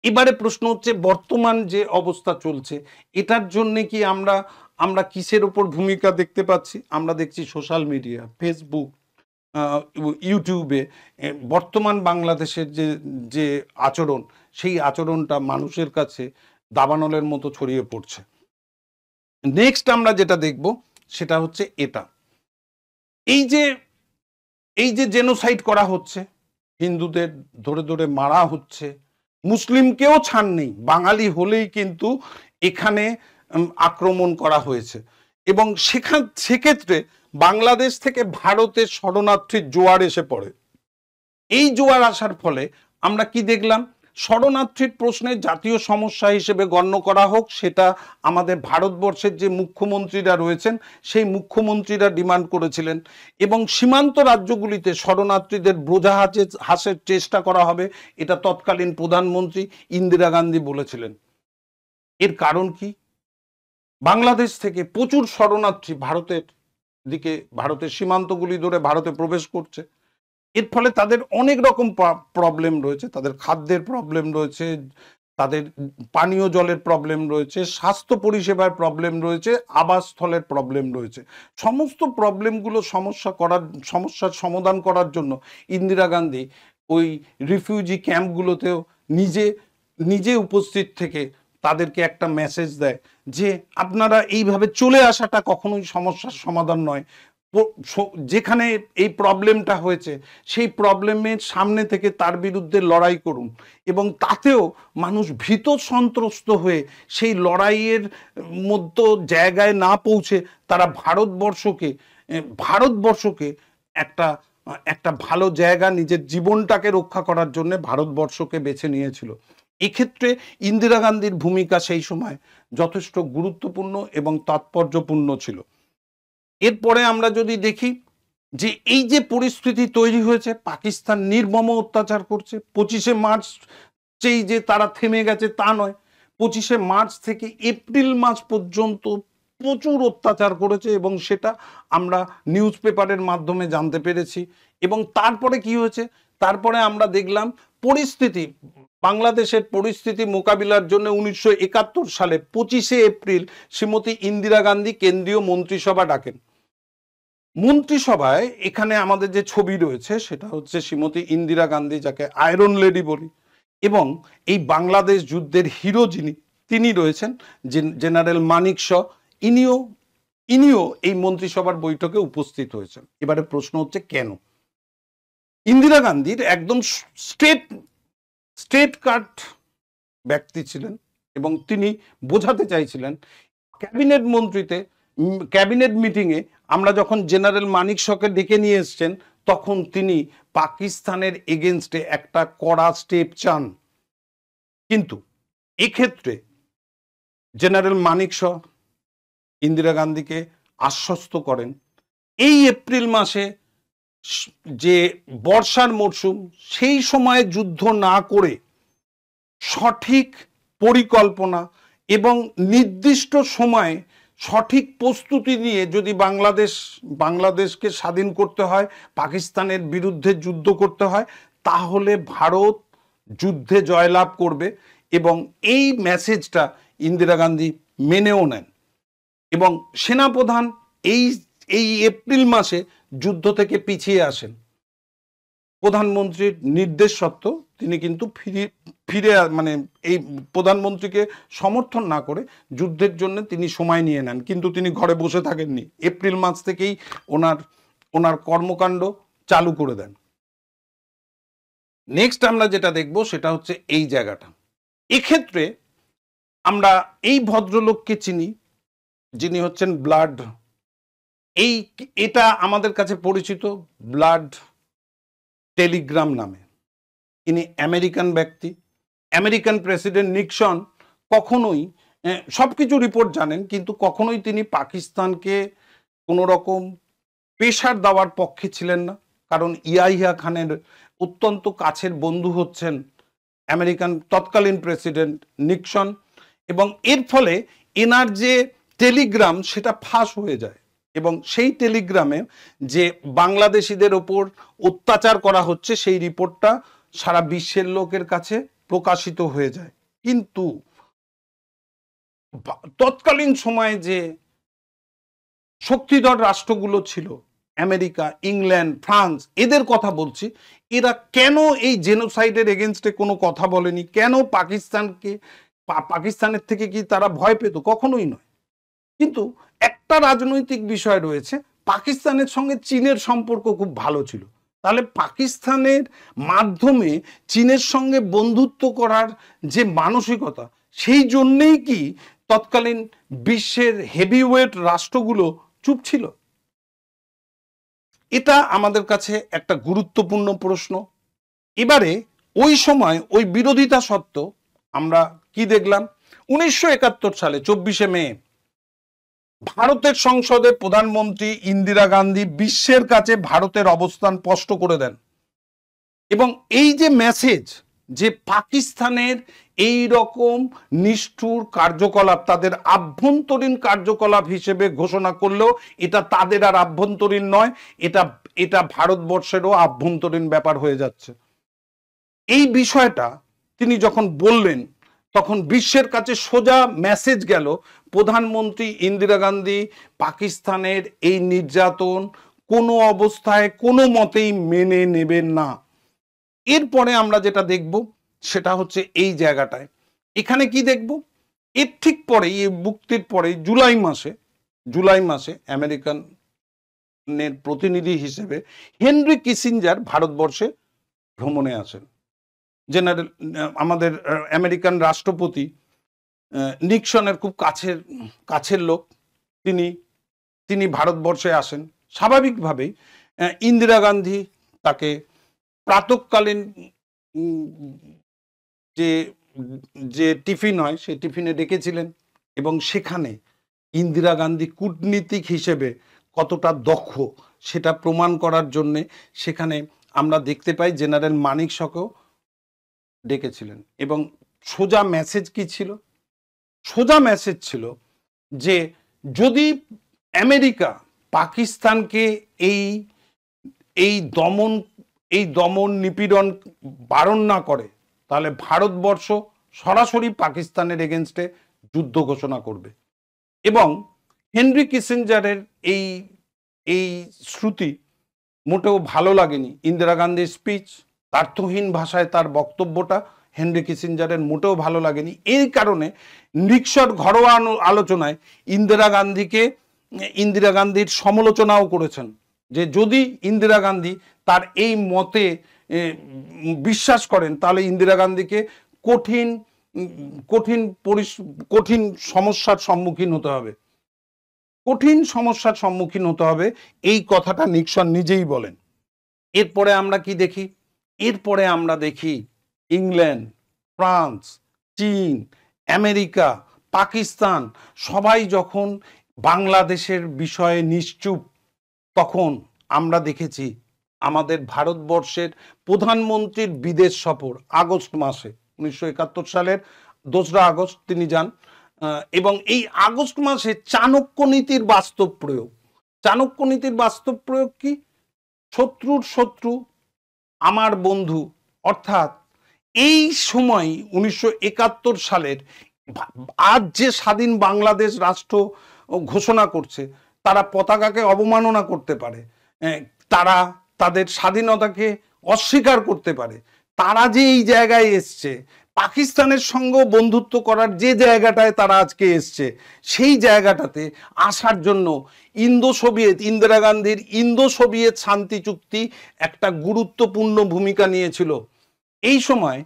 এবারে প্রশ্ন হচ্ছে বর্তমান যে অবস্থা চলছে এটার জন্য কি আমরা কিসের ওপর ভূমিকা দেখতে পাচ্ছি? আমরা দেখছি সোশ্যাল মিডিয়া, ফেসবুক, ইউটিউবে বর্তমান বাংলাদেশের যে আচরণ, সেই আচরণটা মানুষের কাছে দাবানলের মতো ছড়িয়ে পড়ছে। নেক্সট আমরা যেটা দেখব সেটা হচ্ছে এটা, এই যে জেনোসাইড করা হচ্ছে, হিন্দুদের ধরে ধরে মারা হচ্ছে, মুসলিমকেও ছাড় নেই, বাঙালি হলেই কিন্তু এখানে আক্রমণ করা হয়েছে। এবং সেক্ষেত্রে বাংলাদেশ থেকে ভারতের শরণার্থীর জোয়ার এসে পড়ে। এই জোয়ার আসার ফলে আমরা কি দেখলাম? শরণার্থীর প্রশ্নে জাতীয় সমস্যা হিসেবে গণ্য করা হোক, সেটা আমাদের ভারতবর্ষের যে মুখ্যমন্ত্রীরা রয়েছেন সেই মুখ্যমন্ত্রীরা ডিমান্ড করেছিলেন, এবং সীমান্ত রাজ্যগুলিতে শরণার্থীদের বোঝা হ্রাসের চেষ্টা করা হবে, এটা তৎকালীন প্রধানমন্ত্রী ইন্দিরা গান্ধী বলেছিলেন। এর কারণ কি? বাংলাদেশ থেকে প্রচুর শরণার্থী ভারতের দিকে, ভারতের সীমান্তগুলি ধরে ভারতে প্রবেশ করছে। এর ফলে তাদের অনেক রকম প্রবলেম রয়েছে, তাদের খাদ্যের প্রবলেম রয়েছে, তাদের পানীয় জলের প্রবলেম রয়েছে, স্বাস্থ্য পরিষেবার প্রবলেম রয়েছে, আবাসস্থলের প্রবলেম রয়েছে। সমস্ত প্রবলেমগুলো সমস্যার সমাধান করার জন্য ইন্দিরা গান্ধী ওই রিফিউজি ক্যাম্পগুলোতেও নিজে উপস্থিত থেকে তাদেরকে একটা মেসেজ দেয় যে আপনারা এইভাবে চলে আসাটা কখনোই সমস্যার সমাধান নয়, যেখানে এই প্রবলেমটা হয়েছে সেই প্রবলেমের সামনে থেকে তার বিরুদ্ধে লড়াই করুন, এবং তাতেও মানুষ ভীত সন্ত্রস্ত হয়ে সেই লড়াইয়ের মধ্যে জায়গায় না পৌঁছে তারা ভারতবর্ষকে একটা ভালো জায়গা, নিজের জীবনটাকে রক্ষা করার জন্য ভারতবর্ষকে বেছে নিয়েছিল। এক্ষেত্রে ইন্দিরা গান্ধীর ভূমিকা সেই সময় যথেষ্ট গুরুত্বপূর্ণ এবং তাৎপর্যপূর্ণ ছিল। এরপরে আমরা যদি দেখি যে এই যে পরিস্থিতি তৈরি হয়েছে, পাকিস্তান নির্মম অত্যাচার করছে। 25শে মার্চ যে তারা থেমে গেছে তা নয়, 25শে মার্চ থেকে এপ্রিল মাস পর্যন্ত প্রচুর অত্যাচার করেছে, এবং সেটা আমরা নিউজ পেপারের মাধ্যমে জানতে পেরেছি। এবং তারপরে কি হয়েছে? তারপরে আমরা দেখলাম বাংলাদেশের পরিস্থিতি মোকাবিলার জন্য 1971 সালে 25শে এপ্রিল শ্রীমতী ইন্দিরা গান্ধী কেন্দ্রীয় মন্ত্রিসভা ডাকেন। মন্ত্রিসভায় এখানে আমাদের যে ছবি রয়েছে সেটা হচ্ছে শ্রীমতী ইন্দিরা গান্ধী, যাকে আয়রন লেডি বলি, এবং এই বাংলাদেশ যুদ্ধের হিরো তিনি রয়েছেন জেনারেল মানিক শ, ইনিও এই মন্ত্রিসভার বৈঠকে উপস্থিত হয়েছেন। এবারে প্রশ্ন হচ্ছে কেন? ইন্দিরা গান্ধীর একদম স্ট্রেট কাট ব্যক্তি ছিলেন, এবং তিনি বোঝাতে চাইছিলেন ক্যাবিনেট মিটিংয়ে আমরা যখন জেনারেল মানিক শকে ডেকে নিয়ে এসছেন তখন তিনি পাকিস্তানের এগেনস্টে একটা কড়া স্টেপ চান, কিন্তু এক্ষেত্রে জেনারেল মানিক শ ইন্দিরা গান্ধীকে আশ্বস্ত করেন এই এপ্রিল মাসে যে বর্ষার মরশুম, সেই সময়ে যুদ্ধ না করে সঠিক পরিকল্পনা এবং নির্দিষ্ট সময়ে সঠিক প্রস্তুতি নিয়ে যদি বাংলাদেশকে স্বাধীন করতে হয়, পাকিস্তানের বিরুদ্ধে যুদ্ধ করতে হয়, তাহলে ভারত যুদ্ধে জয়লাভ করবে। এবং এই মেসেজটা ইন্দিরা গান্ধী মেনেও নেন, এবং সেনাপ্রধান এই এপ্রিল মাসে যুদ্ধ থেকে পিছিয়ে আসেন। প্রধানমন্ত্রীর নির্দেশ সত্ত্বেও তিনি কিন্তু এই প্রধানমন্ত্রীকে সমর্থন না করে যুদ্ধের জন্য তিনি সময় নিয়ে নেন, কিন্তু তিনি ঘরে বসে থাকেননি। এপ্রিল মাস থেকেই ওনার কর্মকাণ্ড চালু করে দেন। নেক্সট আমরা যেটা দেখব সেটা হচ্ছে এই জায়গাটা। এক্ষেত্রে আমরা এই ভদ্রলোককে চিনি, যিনি হচ্ছেন ব্লাড, এটা আমাদের কাছে পরিচিত ব্লাড টেলিগ্রাম নামে। ইনি আমেরিকান ব্যক্তি। আমেরিকান প্রেসিডেন্ট নিক্সন কখনোই সবকিছু রিপোর্ট জানেন, কিন্তু কখনোই তিনি পাকিস্তানকে কোনো রকম প্রেশার দেওয়ার পক্ষে ছিলেন না, কারণ ইয়াহিয়া খানের অত্যন্ত কাছের বন্ধু হচ্ছেন আমেরিকান তৎকালীন প্রেসিডেন্ট নিক্সন। এবং এর ফলে এনার যে টেলিগ্রাম সেটা ফাঁস হয়ে যায়, এবং সেই টেলিগ্রামে যে বাংলাদেশিদের ওপর অত্যাচার করা হচ্ছে সেই রিপোর্টটা সারা বিশ্বের লোকের কাছে প্রকাশিত হয়ে যায়। কিন্তু তৎকালীন সময়ে যে শক্তিধর রাষ্ট্রগুলো ছিল, আমেরিকা, ইংল্যান্ড, ফ্রান্স, এদের কথা বলছি, এরা কেন এই জেনোসাইডের এগেনস্টে কোনো কথা বলেনি? কেন পাকিস্তানের থেকে কি তারা ভয় পেত? কখনোই নয়। কিন্তু একটা রাজনৈতিক বিষয় রয়েছে, পাকিস্তানের সঙ্গে চীনের সম্পর্ক খুব ভালো ছিল। তাহলে পাকিস্তানের মাধ্যমে চীনের সঙ্গে বন্ধুত্ব করার যে মানসিকতা, সেই জন্যেই কি তৎকালীন বিশ্বের হেভিওয়েট রাষ্ট্রগুলো চুপ ছিল? এটা আমাদের কাছে একটা গুরুত্বপূর্ণ প্রশ্ন। এবারে ওই সময় ওই বিরোধিতা সত্ত্বেও আমরা কি দেখলাম? 1971 সালে 24শে মে ভারতের সংসদে প্রধানমন্ত্রী ইন্দিরা গান্ধী বিশ্বের কাছে ভারতের অবস্থান স্পষ্ট করে দেন। এবং এই যে মেসেজ যে পাকিস্তানের এই রকম নিষ্ঠুর কার্যকলাপ তাদের আভ্যন্তরীণ কার্যকলাপ হিসেবে ঘোষণা করলেও এটা তাদের আর আভ্যন্তরীণ নয়, এটা ভারতবর্ষেরও আভ্যন্তরীণ ব্যাপার হয়ে যাচ্ছে। এই বিষয়টা তিনি যখন বললেন, তখন বিশ্বের কাছে সোজা মেসেজ গেল, প্রধানমন্ত্রী ইন্দিরা গান্ধী পাকিস্তানের এই নির্যাতন কোনো অবস্থায় কোনো মতেই মেনে নেবেন না। এরপরে আমরা যেটা দেখব সেটা হচ্ছে এই জায়গাটায়, এখানে কি দেখব? এর ঠিক পরে, এই মুক্তির পরে জুলাই মাসে আমেরিকানের প্রতিনিধি হিসেবে হেনরি কিসিঞ্জার ভারতবর্ষে ভ্রমণে আসেন। জেনারেল আমাদের আমেরিকান রাষ্ট্রপতি নিক্সনের খুব কাছের লোক, তিনি ভারতবর্ষে আসেন। স্বাভাবিকভাবেই ইন্দিরা গান্ধী তাকে প্রাতঃকালীন যে টিফিন হয় সেই টিফিনে ডেকেছিলেন, এবং সেখানে ইন্দিরা গান্ধী কূটনীতিক হিসেবে কতটা দক্ষ সেটা প্রমাণ করার জন্যে সেখানে আমরা দেখতে পাই জেনারেল মানিক শকেও ডেকেছিলেন। এবং সোজা মেসেজ কি ছিল? সোজা মেসেজ ছিল যে যদি আমেরিকা পাকিস্তানকে এই দমন নিপীড়ন বারণ না করে, তাহলে ভারতবর্ষ সরাসরি পাকিস্তানের এগেনস্টে যুদ্ধ ঘোষণা করবে। এবং হেনরি কিসিঞ্জারের এই শ্রুতি মোটেও ভালো লাগেনি ইন্দিরা গান্ধীর স্পিচ, অর্থহীন ভাষায় তার বক্তব্যটা হেনরি কিসিঞ্জারের মোটেও ভালো লাগেনি। এই কারণে নিক্সন ঘরোয়া আলোচনায় ইন্দিরা গান্ধীর সমালোচনাও করেছেন, যে যদি ইন্দিরা গান্ধী তার এই মতে বিশ্বাস করেন তাহলে ইন্দিরা গান্ধীকে কঠিন সমস্যার সম্মুখীন হতে হবে, এই কথাটা নিক্সন নিজেই বলেন। এরপরে আমরা কি দেখি? এরপরে আমরা দেখি ইংল্যান্ড, ফ্রান্স, চীন, আমেরিকা, পাকিস্তান সবাই যখন বাংলাদেশের বিষয়ে নিশ্চুপ, তখন আমরা দেখেছি আমাদের ভারতবর্ষের প্রধানমন্ত্রীর বিদেশ সফর আগস্ট মাসে 1971 সালের 2রা আগস্ট তিনি যান। এবং এই আগস্ট মাসে চাণক্য নীতির বাস্তব প্রয়োগ কি? শত্রুর শত্রু আমার বন্ধু। অর্থাৎ এই সময় 1971 সালের আজ যে স্বাধীন বাংলাদেশ রাষ্ট্র ঘোষণা করছে, তারা পতাকাকে অবমাননা করতে পারে, তারা তাদের স্বাধীনতাকে অস্বীকার করতে পারে, তারা যে এই জায়গায় এসছে, পাকিস্তানের সঙ্গে বন্ধুত্ব করার যে জায়গাটায় তারা আজকে এসছে, সেই জায়গাটাতে আসার জন্য ইন্দিরা গান্ধীর ইন্দো সোভিয়েত শান্তি চুক্তি একটা গুরুত্বপূর্ণ ভূমিকা নিয়েছিল। এই সময়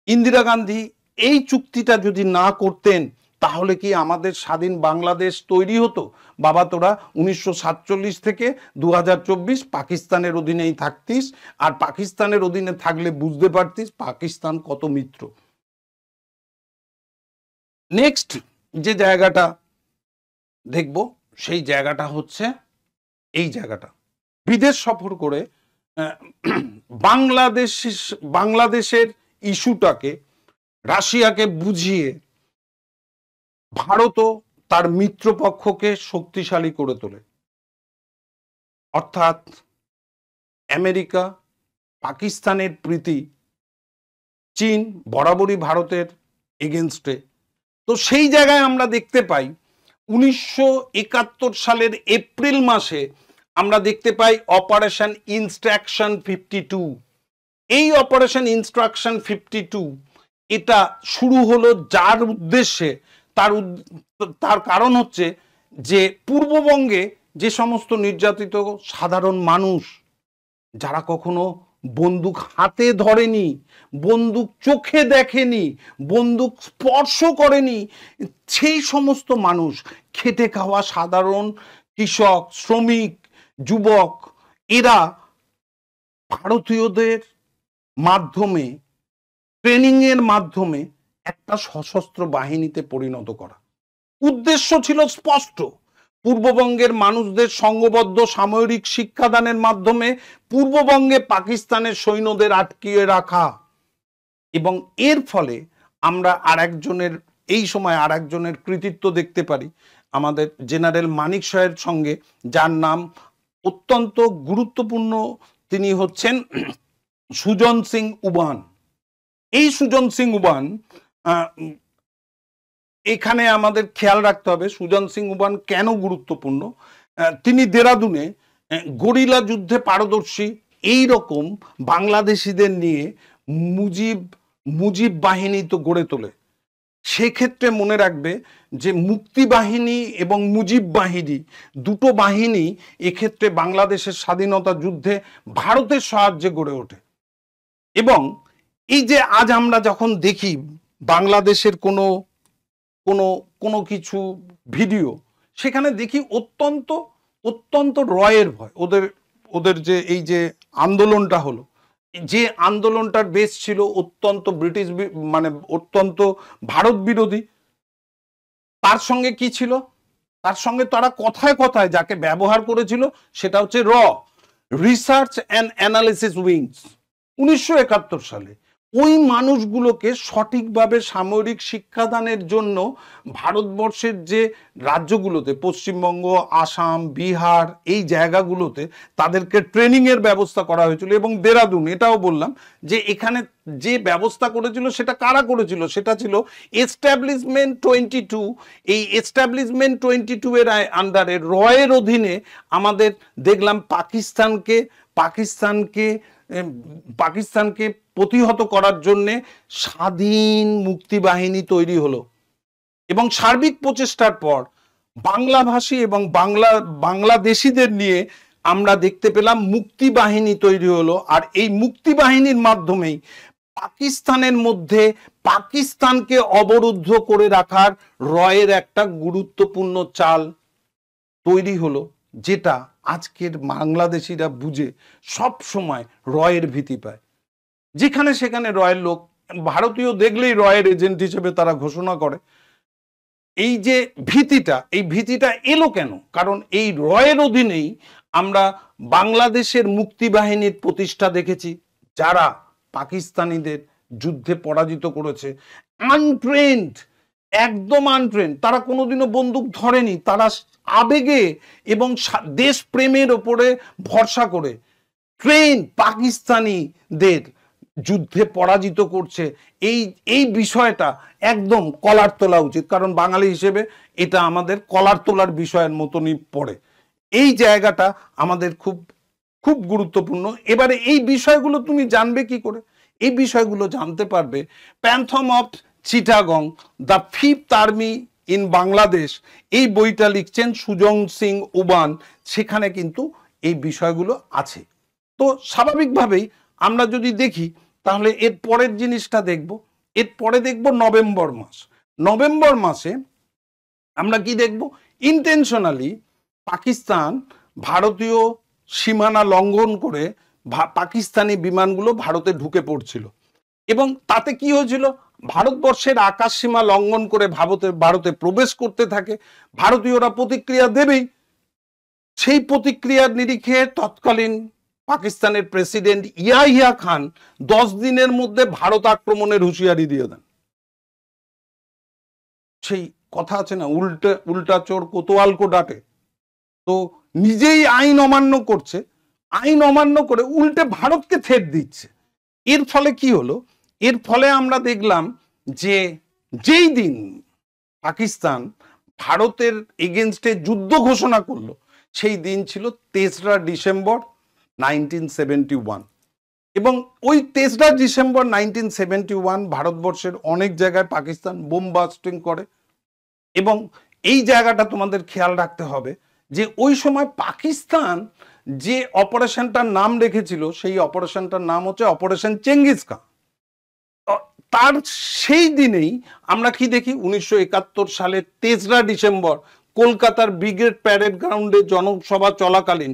ইন্দিরা গান্ধী এই চুক্তিটা যদি না করতেন, তাহলে কি আমাদের স্বাধীন বাংলাদেশ তৈরি হতো? বাবা তোরা 1947 থেকে 2024 পাকিস্তানের অধীনেই থাকতিস, আর পাকিস্তানের অধীনে থাকলে বুঝতে পারতিস পাকিস্তান কত মিত্র। নেক্সট যে জায়গাটা দেখব সেই জায়গাটা হচ্ছে এই জায়গাটা, বিদেশ সফর করে বাংলাদেশের ইস্যুটাকে রাশিয়াকে বুঝিয়ে ভারতও তার মিত্রপক্ষকে শক্তিশালী করে তোলে। অর্থাৎ আমেরিকা পাকিস্তানের প্রীতি চীন বরাবরই ভারতের এগেনস্টে। তো সেই জায়গায় আমরা দেখতে পাই 1971 সালের এপ্রিল মাসে আমরা দেখতে পাই অপারেশন ইনস্ট্রাকশন 52। এই অপারেশন ইনস্ট্রাকশন 52 এটা শুরু হলো যার উদ্দেশ্যে, তার কারণ হচ্ছে যে পূর্ববঙ্গে যে সমস্ত নির্যাতিত সাধারণ মানুষ যারা কখনো বন্দুক হাতে ধরেনি, বন্দুক চোখে দেখেনি, বন্দুক স্পর্শ করেনি, সেই সমস্ত মানুষ, খেটে খাওয়া সাধারণ কৃষক, শ্রমিক, যুবক, এরা ভারতীয়দের মাধ্যমে, ট্রেনিংয়ের মাধ্যমে একটা সশস্ত্র বাহিনীতে পরিণত করা। উদ্দেশ্য ছিল স্পষ্ট, পূর্ববঙ্গের মানুষদের সংঘবদ্ধ সামরিক শিক্ষাদানের মাধ্যমে পূর্ববঙ্গে পাকিস্তানের সৈন্যদের আটকিয়ে রাখা। এবং এর ফলে আমরা এই সময় আর একজনের কৃতিত্ব দেখতে পারি, আমাদের জেনারেল মানিক শয়ের সঙ্গে, যার নাম অত্যন্ত গুরুত্বপূর্ণ। তিনি হচ্ছেন সুজন সিং উবান। এই সুজন সিং উবান, এখানে আমাদের খেয়াল রাখতে হবে সুজন সিং উবান কেন গুরুত্বপূর্ণ। তিনি দেরাদুনে গরিলা যুদ্ধে পারদর্শী এই রকম বাংলাদেশিদের নিয়ে মুজিব বাহিনী তো গড়ে তোলে। সেক্ষেত্রে মনে রাখবে যে মুক্তি বাহিনী এবং মুজিব বাহিনী, দুটো বাহিনী এক্ষেত্রে বাংলাদেশের স্বাধীনতা যুদ্ধে ভারতের সাহায্যে গড়ে ওঠে। এবং এই যে আজ আমরা যখন দেখি বাংলাদেশের কোনো কিছু ভিডিও, সেখানে দেখি অত্যন্ত রয়ের ভয়। ওদের যে এই যে আন্দোলনটা হলো, যে আন্দোলনটার বেস ছিল অত্যন্ত অত্যন্ত ভারত বিরোধী, তার সঙ্গে কি ছিল, তার সঙ্গে তারা কথায় কথায় যাকে ব্যবহার করেছিল সেটা হচ্ছে রিসার্চ অ্যান্ড অ্যানালিসিস উইংস। 1971 সালে ওই মানুষগুলোকে সঠিকভাবে সামরিক শিক্ষাদানের জন্য ভারতবর্ষের যে রাজ্যগুলোতে, পশ্চিমবঙ্গ, আসাম, বিহার, এই জায়গাগুলোতে তাদেরকে ট্রেনিংয়ের ব্যবস্থা করা হয়েছিল। এবং দেরাদুন, এটাও বললাম যে এখানে যে ব্যবস্থা করেছিল সেটা কারা করেছিল, সেটা ছিল এস্টাবলিশমেন্ট 22। এই এস্টাবলিশমেন্ট 22 এর আন্ডারে রয়ের অধীনে আমাদের দেখলাম পাকিস্তানকে প্রতিহত করার জন্যে স্বাধীন মুক্তি বাহিনী তৈরি হলো। এবং সার্বিক প্রচেষ্টার পর বাংলাভাষী এবং বাংলাদেশিদের নিয়ে আমরা দেখতে পেলাম মুক্তি বাহিনী তৈরি হলো। আর এই মুক্তি বাহিনীর মাধ্যমেই পাকিস্তানের মধ্যে পাকিস্তানকে অবরুদ্ধ করে রাখার রয়ের একটা গুরুত্বপূর্ণ চাল তৈরি হলো, যেটা আজকের বাংলাদেশিরা বুঝে সব সময় রয়ের ভীতি পায়। যেখানে সেখানে রয়ের লোক, ভারতীয় দেখলেই রয়ের এজেন্ট হিসেবে তারা ঘোষণা করে। এই যে ভীতিটা এলো কেন? কারণ এই রয়ের অধীনেই আমরা বাংলাদেশের মুক্তি বাহিনীর প্রতিষ্ঠা দেখেছি, যারা পাকিস্তানিদের যুদ্ধে পরাজিত করেছে। আনট্রেন্ড, একদম আনট্রেন্ড, তারা কোনোদিনও বন্দুক ধরেনি, তারা আবেগে এবং দেশপ্রেমের ওপরে ভরসা করে ট্রেন পাকিস্তানিদের যুদ্ধে পরাজিত করছে। এই বিষয়টা একদম কলার তোলা উচিত, কারণ বাঙালি হিসেবে এটা আমাদের কলার তোলার বিষয়ের মতনই পড়ে। এই জায়গাটা আমাদের খুব খুব গুরুত্বপূর্ণ। এবারে এই বিষয়গুলো তুমি জানবে কি করে? এই বিষয়গুলো জানতে পারবে phantom of Chittagong, the 5th army in Bangladesh, এই বইটা লিখছেন সুজন সিং উবান। সেখানে কিন্তু এই বিষয়গুলো আছে। তো স্বাভাবিকভাবেই আমরা যদি দেখি, তাহলে এর পরের জিনিসটা দেখব। এরপরে দেখব নভেম্বর মাসে আমরা কি দেখব? ইন্টেনশনালি পাকিস্তান ভারতীয় সীমানা লঙ্ঘন করে পাকিস্তানি বিমানগুলো ভারতে ঢুকে পড়ছিল। এবং তাতে কি হয়েছিল? ভারতবর্ষের আকাশ সীমা লঙ্ঘন করে ভারতে প্রবেশ করতে থাকে। ভারতীয়রা প্রতিক্রিয়া দেবেই। সেই প্রতিক্রিয়ার নিরিখে তৎকালীন পাকিস্তানের প্রেসিডেন্ট ইয়াহিয়া খান 10 দিনের মধ্যে ভারত আক্রমণের হুঁশিয়ারি দিয়ে দেন। সেই কথা আছে না, উল্টা চোর কোতোয়াল কো ডাটে। তো নিজেই আইন অমান্য করছে, আইন অমান্য করে উল্টে ভারতকে থ্রেট দিচ্ছে। এর ফলে কি হলো? এর ফলে আমরা দেখলাম যে যেই দিন পাকিস্তান ভারতের এগেনস্টে যুদ্ধ ঘোষণা করলো সেই দিন ছিল 3রা ডিসেম্বর 1971, এবং ওই 3রা ডিসেম্বর 1971 ভারতবর্ষের অনেক জায়গায় পাকিস্তান বোম বাস্টিং করে। এবং এই জায়গাটা তোমাদের খেয়াল রাখতে হবে যে ওই সময় পাকিস্তান যে অপারেশনটার নাম রেখেছিল সেই অপারেশনটার নাম হচ্ছে অপারেশন চেঙ্গিস খান। তার সেই দিনেই আমরা কি দেখি 1971 সালের 3রা ডিসেম্বর কলকাতার ব্রিগেড প্যারেড গ্রাউন্ডে জনসভা চলাকালীন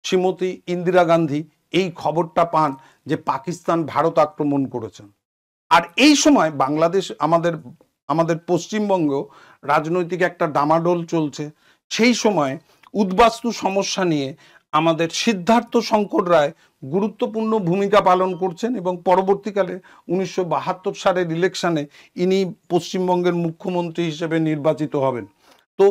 শ্রীমতী ইন্দিরা গান্ধী এই খবরটা পান যে পাকিস্তান ভারত আক্রমণ করেছেন। আর এই সময় বাংলাদেশ আমাদের পশ্চিমবঙ্গ রাজনৈতিক একটা ডামাডোল চলছে। সেই সময় উদ্বাস্তু সমস্যা নিয়ে আমাদের সিদ্ধার্থ শঙ্কর রায় গুরুত্বপূর্ণ ভূমিকা পালন করছেন এবং পরবর্তীকালে 1972 সালের ইলেকশনে ইনি পশ্চিমবঙ্গের মুখ্যমন্ত্রী হিসেবে নির্বাচিত হবেন। তো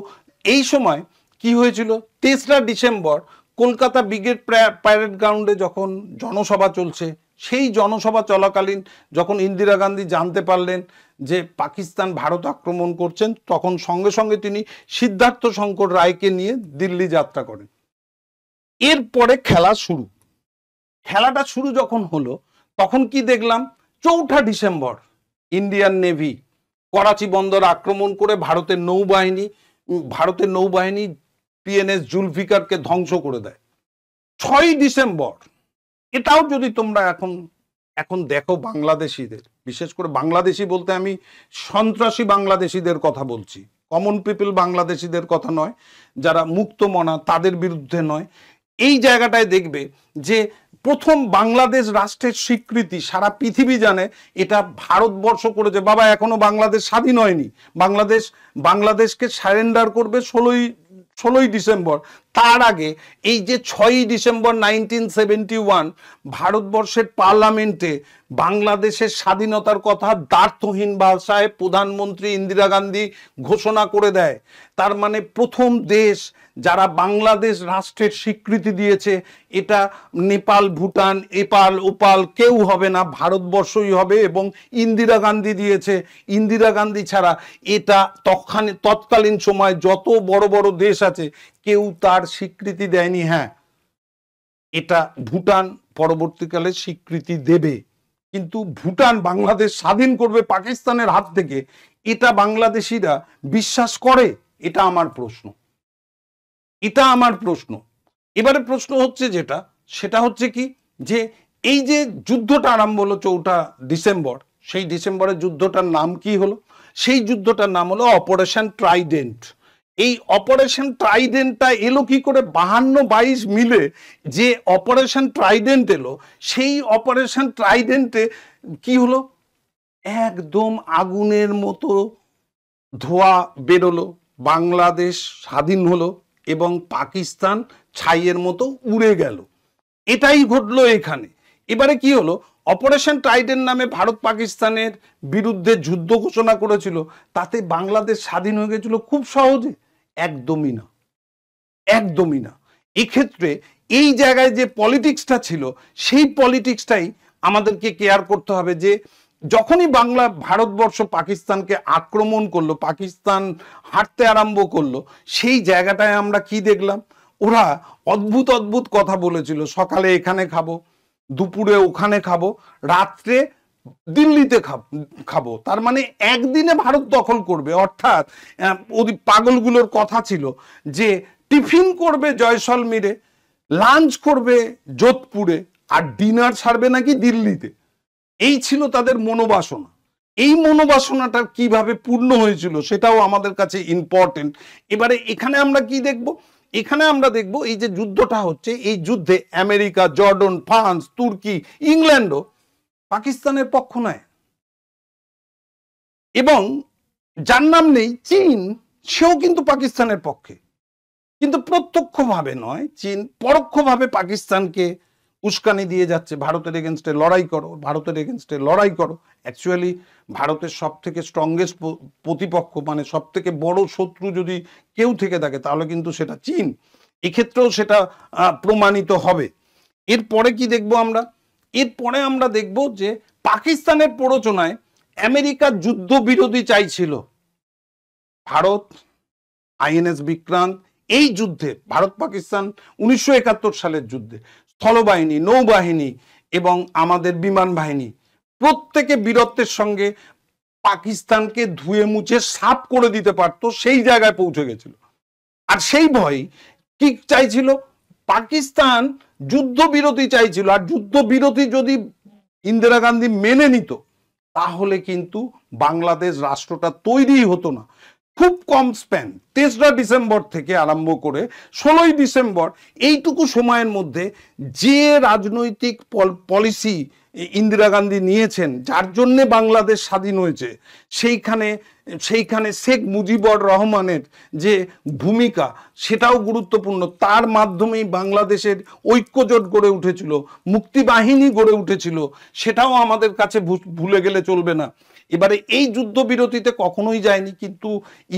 এই সময় কি হয়েছিল, 3রা ডিসেম্বর কলকাতা ব্রিগেড প্যারেড গ্রাউন্ডে যখন জনসভা চলছে, সেই জনসভা চলাকালীন যখন ইন্দিরা গান্ধী জানতে পারলেন যে পাকিস্তান ভারত আক্রমণ করছেন, তখন সঙ্গে সঙ্গে তিনি সিদ্ধার্থ শঙ্কর রায়কে নিয়ে দিল্লি যাত্রা করেন। এরপরে খেলাটা শুরু যখন হলো তখন কি দেখলাম, 4ঠা ডিসেম্বর ইন্ডিয়ান নেভি করাচি বন্দর আক্রমণ করে ভারতের নৌবাহিনী পিএনএস জুলফিকারকে ধ্বংস করে দেয়। 6ই ডিসেম্বর, এটাও যদি তোমরা এখন দেখো বাংলাদেশিদের, বিশেষ করে বাংলাদেশি বলতে আমি সন্ত্রাসী বাংলাদেশিদের কথা বলছি, কমন পিপল বাংলাদেশিদের কথা নয়, যারা মুক্তমনা তাদের বিরুদ্ধে নয়। এই জায়গাটায় দেখবে যে প্রথম বাংলাদেশ রাষ্ট্রের স্বীকৃতি সারা পৃথিবী জানে এটা ভারতবর্ষ করেছে। বাবা, এখনো বাংলাদেশ স্বাধীন হয়নি, বাংলাদেশকে সারেন্ডার করবে 16ই ডিসেম্বর। তার আগে এই যে 6ই ডিসেম্বর 1971 ভারতবর্ষের পার্লামেন্টে বাংলাদেশের স্বাধীনতার কথা দ্ব্যর্থহীন ভাষায় প্রধানমন্ত্রী ইন্দিরা গান্ধী ঘোষণা করে দেয়। তার মানে প্রথম দেশ যারা বাংলাদেশ রাষ্ট্রের স্বীকৃতি দিয়েছে, এটা নেপাল, ভুটান, ওপাল কেউ হবে না, ভারতবর্ষই হবে। এবং ইন্দিরা গান্ধী দিয়েছে। ইন্দিরা গান্ধী ছাড়া এটা তৎকালীন সময় যত বড় বড় দেশ আছে কেউ তার স্বীকৃতি দেয়নি। হ্যাঁ, এটা ভুটান পরবর্তীকালে স্বীকৃতি দেবে, কিন্তু ভুটান বাংলাদেশ স্বাধীন করবে পাকিস্তানের হাত থেকে, এটা বাংলাদেশিরা বিশ্বাস করে? এটা আমার প্রশ্ন। এবারে প্রশ্ন হচ্ছে সেটা হচ্ছে কি, যে এই যে যুদ্ধটা আরম্ভ হলো 4ঠা ডিসেম্বর, সেই ডিসেম্বরের যুদ্ধটার নাম কি হলো? সেই যুদ্ধটার নাম হলো অপারেশন ট্রাইডেন্ট। এই অপারেশন ট্রাইডেন্টটা এলো কি করে? 52-22 মিলে যে অপারেশন ট্রাইডেন্ট এলো, সেই অপারেশন ট্রাইডেন্টে কি হলো, একদম আগুনের মতো ধোঁয়া বেরোলো, বাংলাদেশ স্বাধীন হলো এবং পাকিস্তান ছাইয়ের মতো উড়ে গেল। এটাই ঘটলো এখানে। এবারে কি হলো, অপারেশন ট্রাইডেন্ট নামে ভারত পাকিস্তানের বিরুদ্ধে যুদ্ধ ঘোষণা করেছিল, তাতে বাংলাদেশ স্বাধীন হয়ে গেছিল খুব সহজে? একদমই না। এক্ষেত্রে এই জায়গায় যে পলিটিক্সটা ছিল, সেই পলিটিক্সটাই আমাদেরকে কেয়ার করতে হবে। যে যখনই ভারতবর্ষ পাকিস্তানকে আক্রমণ করলো, পাকিস্তান হাঁটতে আরম্ভ করলো, সেই জায়গাটায় আমরা কি দেখলাম, ওরা অদ্ভুত কথা বলেছিল। সকালে এখানে খাবো, দুপুরে ওখানে খাবো, রাত্রে দিল্লিতে খাবো। তার মানে একদিনে ভারত দখল করবে। অর্থাৎ ওই পাগলগুলোর কথা ছিল যে টিফিন করবে জয়সলমীরে, লাঞ্চ করবে যোধপুরে, আর ডিনার ছাড়বে নাকি দিল্লিতে। এই ছিল তাদের মনোবাসনা। এই মনোবাসনাটা কিভাবে পূর্ণ হয়েছিল সেটাও আমাদের কাছে ইম্পর্টেন্ট। এবারে এখানে আমরা কি দেখব? এখানে আমরা দেখব এই যে যুদ্ধটা হচ্ছে, এই যুদ্ধে আমেরিকা, জর্ডন, ফ্রান্স, তুর্কি, ইংল্যান্ডও পাকিস্তানের পক্ষ নেয়। এবং যার নাম নেই চীন, সেও কিন্তু পাকিস্তানের পক্ষে, কিন্তু প্রত্যক্ষভাবে নয়। চীন পরোক্ষভাবে পাকিস্তানকে উস্কানি দিয়ে যাচ্ছে, ভারতের এগেনস্টে লড়াই করো। অ্যাকচুয়ালি ভারতের সব থেকে স্ট্রংগেস্ট প্রতিপক্ষ, মানে সব থেকে বড় শত্রু যদি কেউ থেকে থাকে তাহলে কিন্তু সেটা চীন। এক্ষেত্রেও সেটা প্রমাণিত হবে। এরপরে কি দেখবো আমরা, এরপরে আমরা দেখব যে পাকিস্তানের প্ররোচনায় আমেরিকার যুদ্ধবিরতি চাইছিল। ভারত, আইএনএস বিক্রান্ত, এই যুদ্ধে ভারত পাকিস্তান 1971 সালের যুদ্ধে স্থলবাহিনী, নৌবাহিনী এবং আমাদের বিমান বাহিনী প্রত্যেকে বীরত্বের সঙ্গে পাকিস্তানকে ধুয়ে মুছে সাফ করে দিতে পারত, সেই জায়গায় পৌঁছে গেছিল। আর সেই ভয় কি চাইছিল, পাকিস্তান যুদ্ধবিরতি চাইছিল। আর যুদ্ধবিরতি যদি ইন্দিরা গান্ধী মেনে নিত তাহলে কিন্তু বাংলাদেশ রাষ্ট্রটা তৈরি হতো না। খুব কম স্প্যান, 3রা ডিসেম্বর থেকে আরম্ভ করে 16ই ডিসেম্বর, এইটুকু সময়ের মধ্যে যে রাজনৈতিক পলিসি ইন্দিরা গান্ধী নিয়েছেন, যার জন্যে বাংলাদেশ স্বাধীন হয়েছে, সেইখানে শেখ মুজিবুর রহমানের যে ভূমিকা সেটাও গুরুত্বপূর্ণ। তার মাধ্যমেই বাংলাদেশের ঐক্যজোট গড়ে উঠেছিল, মুক্তিবাহিনী গড়ে উঠেছিল, সেটাও আমাদের কাছে ভুলে গেলে চলবে না। এবারে এই যুদ্ধবিরতিতে কখনোই যায়নি, কিন্তু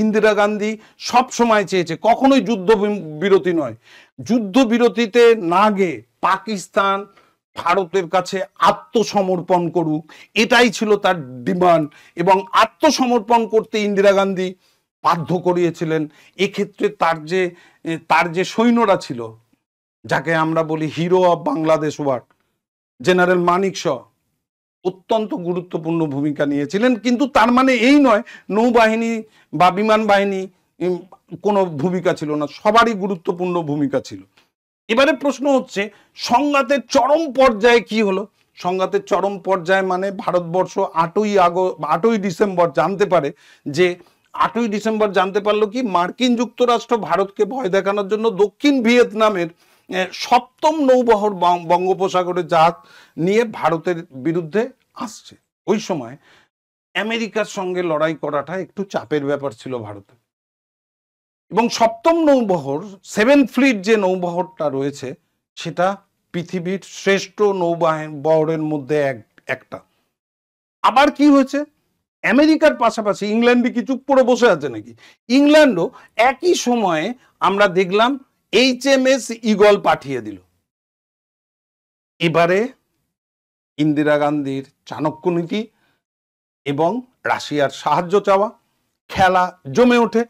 ইন্দিরা গান্ধী সব সময় চেয়েছে কখনোই যুদ্ধবিরতি নয়, যুদ্ধবিরতিতে না গিয়ে পাকিস্তান ভারতের কাছে আত্মসমর্পণ করুক, এটাই ছিল তার ডিমান্ড। এবং আত্মসমর্পণ করতে ইন্দিরা গান্ধী বাধ্য করিয়েছিলেন। এক্ষেত্রে তার যে সৈন্যরা ছিল, যাকে আমরা বলি hero of Bangladesh war, general Manek Shaw, অত্যন্ত গুরুত্বপূর্ণ ভূমিকা নিয়েছিলেন। কিন্তু তার মানে এই নয় নৌবাহিনী বা বিমান বাহিনী কোনো ভূমিকা ছিল না, সবারই গুরুত্বপূর্ণ ভূমিকা ছিল। এবারে প্রশ্ন হচ্ছে সংঘাতের চরম পর্যায়ে কি হলো। সংঘাতের চরম পর্যায়ে মানে ভারতবর্ষ 8ই ডিসেম্বর জানতে পারে যে 8ই ডিসেম্বর জানতে পারলো কি, মার্কিন যুক্তরাষ্ট্র ভারতকে ভয় দেখানোর জন্য দক্ষিণ ভিয়েতনামের 7ম নৌবহর বঙ্গোপসাগরে জাহাজ নিয়ে ভারতের বিরুদ্ধে আসছে। ওই সময় আমেরিকার সঙ্গে লড়াই করাটা একটু চাপের ব্যাপার ছিল ভারতের। এবং 7ম নৌবহর, 7th ফ্লিট যে নৌবহরটা রয়েছে, সেটা পৃথিবীর শ্রেষ্ঠ নৌবহরের মধ্যে একটা। আবার কি হয়েছে, আমেরিকার পাশাপাশি ইংল্যান্ডে কি চুপ করে বসে আছে নাকি? ইংল্যান্ডও একই সময়ে আমরা দেখলাম HMS ঈগল পাঠিয়ে দিল। এবারে ইন্দিরা গান্ধীর চাণক্য নীতি এবং রাশিয়ার সাহায্য চাওয়া, খেলা জমে ওঠে।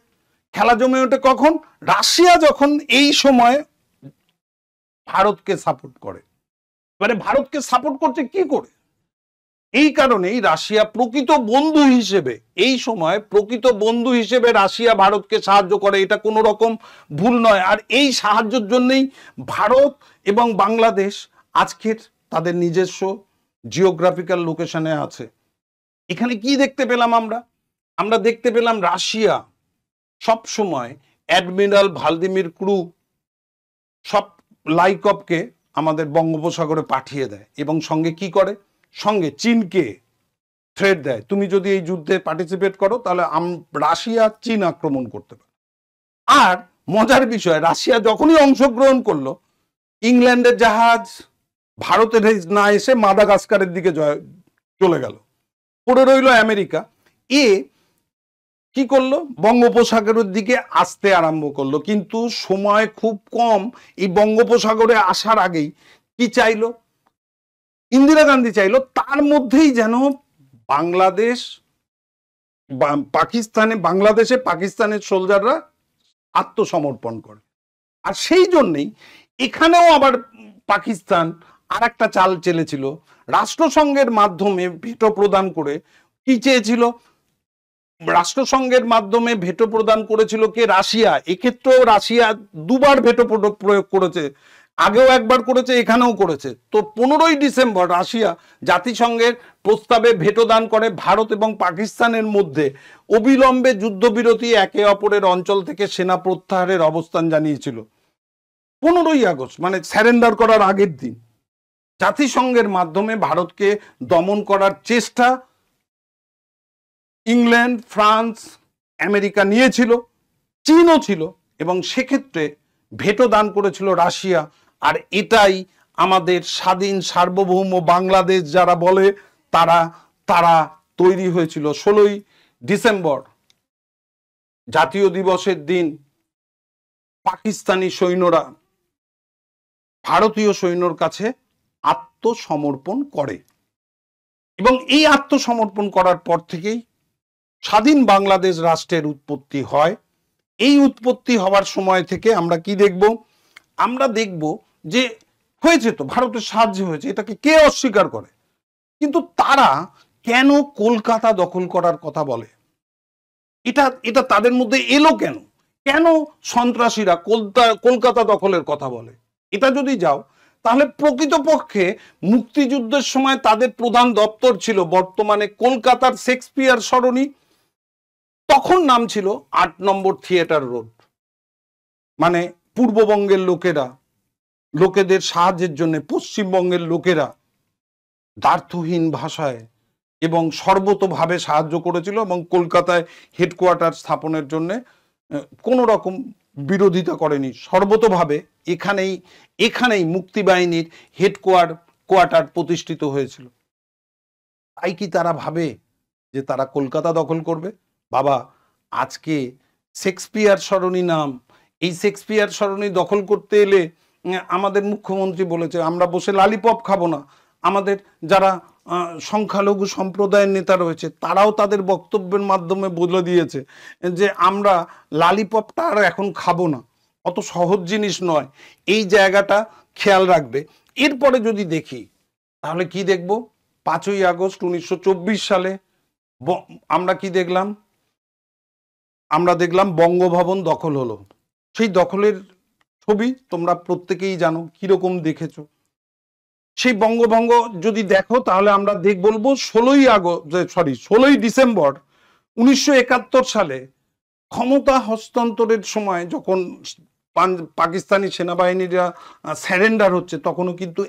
কখন? রাশিয়া যখন এই সময় ভারতকে সাপোর্ট করে। এবারে ভারতকে সাপোর্ট করছে কি করে? এই কারণেই রাশিয়া প্রকৃত বন্ধু হিসেবে, এই সময় প্রকৃত বন্ধু হিসেবে রাশিয়া ভারতকে সাহায্য করে, এটা কোনো রকম ভুল নয়। আর এই সাহায্যের জন্যই ভারত এবং বাংলাদেশ আজকের তাদের নিজস্ব জিওগ্রাফিক্যাল লোকেশনে আছে। এখানে কি দেখতে পেলাম আমরা দেখতে পেলাম রাশিয়া সব সময় অ্যাডমিরাল ভ্লাদিমির ক্রু সব লাইকপকে আমাদের বঙ্গোপসাগরে পাঠিয়ে দেয় এবং সঙ্গে কি করে, সঙ্গে চীনকে থ্রেট দেয়, তুমি যদি এই যুদ্ধে পার্টিসিপেট করো তাহলে রাশিয়া চীন আক্রমণ করতে পারে। আর মজার বিষয়, রাশিয়া যখনই অংশগ্রহণ করলো, ইংল্যান্ডের জাহাজ ভারতের না এসে মাদাগাস্কারের দিকে চলে গেল, পড়ে রইল আমেরিকা। কি করলো, বঙ্গোপসাগরের দিকে আসতে আরম্ভ করলো। কিন্তু সময় খুব কম, এই বঙ্গোপসাগরে আসার আগেই কি চাইলো ইন্দিরা গান্ধী, চাইলো তার মধ্যেই যেন বাংলাদেশে পাকিস্তানের সোলজাররা আত্মসমর্পণ করে। আর সেই জন্যই এখানেও আবার পাকিস্তান আর একটা চাল চেলেছিল, রাষ্ট্রসংঘের মাধ্যমে ভেটো প্রদান করে। কি চেয়েছিল? রাষ্ট্রসংঘের মাধ্যমে ভেটো প্রদান করেছিল কে? রাশিয়া। এক্ষেত্রেও রাশিয়া দুবার ভেটো প্রয়োগ করেছে, আগেও একবার করেছে, এখানেও করেছে। তো 15ই ডিসেম্বর রাশিয়া জাতিসংঘের প্রস্তাবে ভেটো দান করে ভারত এবং পাকিস্তানের মধ্যে অবিলম্বে যুদ্ধবিরতি, একে অপরের অঞ্চল থেকে সেনা প্রত্যাহারের অবস্থান জানিয়েছিল। 15ই আগস্ট মানে স্যারেন্ডার করার আগের দিন জাতিসংঘের মাধ্যমে ভারতকে দমন করার চেষ্টা ইংল্যান্ড, ফ্রান্স, আমেরিকা নিয়েছিল, চীনও ছিল, এবং সেক্ষেত্রে ভেটো দান করেছিল রাশিয়া। আর এটাই আমাদের স্বাধীন সার্বভৌম বাংলাদেশ যারা বলে তারা তৈরি হয়েছিল 16ই ডিসেম্বর জাতীয় দিবসের দিন। পাকিস্তানি সৈন্যরা ভারতীয় সৈন্যর কাছে আত্মসমর্পণ করে। এবং এই আত্মসমর্পণ করার পর থেকেই স্বাধীন বাংলাদেশ রাষ্ট্রের উৎপত্তি হয়। এই উৎপত্তি হওয়ার সময় থেকে আমরা কি দেখব? আমরা দেখব যে হয়েছে তো, ভারতের সাহায্য হয়েছে, এটাকে কে অস্বীকার করে? কিন্তু তারা কেন কলকাতা দখল করার কথা বলে? এটা তাদের মধ্যে এলো কেন? কেন সন্ত্রাসীরা কলকাতা দখলের কথা বলে? এটা যদি যাও তাহলে প্রকৃতপক্ষে মুক্তিযুদ্ধের সময় তাদের প্রধান দপ্তর ছিল বর্তমানে কলকাতার শেক্সপিয়ার সরণি, তখন নাম ছিল 8 নম্বর থিয়েটার রোড। মানে পূর্ববঙ্গের লোকেদের সাহায্যের জন্য পশ্চিমবঙ্গের লোকেরা দ্বার্থহীন ভাষায় এবং সর্বতোভাবে সাহায্য করেছিল এবং কলকাতায় হেডকোয়ার্টার স্থাপনের জন্য কোনো রকম বিরোধিতা করেনি। সর্বতোভাবে এখানেই মুক্তিবাহিনীর হেডকোয়ার্টার প্রতিষ্ঠিত হয়েছিল। তাই কি তারা ভাবে যে তারা কলকাতা দখল করবে? বাবা, আজকে শেক্সপিয়ার সরণি নাম, এই শেক্সপিয়ার সরণি দখল করতে এলে আমাদের মুখ্যমন্ত্রী বলেছে আমরা বসে লালিপপ খাবো না। আমাদের যারা সংখ্যালঘু সম্প্রদায়ের নেতা রয়েছে তারাও তাদের বক্তব্যের মাধ্যমে বলে দিয়েছে যে আমরা লালিপপটা আর এখন খাবো না, অত সহজ জিনিস নয়, এই জায়গাটা খেয়াল রাখবে। এরপরে যদি দেখি তাহলে কি দেখব? 5ই আগস্ট 1924 সালে আমরা কি দেখলাম? আমরা দেখলাম বঙ্গভবন দখল হলো। সেই দখলের ছবি তোমরা প্রত্যেকেই জানো, কিরকম দেখেছো। সেই বঙ্গভঙ্গ যদি দেখো তাহলে আমরা বলবো 16ই ডিসেম্বর 1971 সালে ক্ষমতা হস্তান্তরের সময় যখন পাকিস্তানি সেনাবাহিনীরা স্যারেন্ডার হচ্ছে, তখনও কিন্তু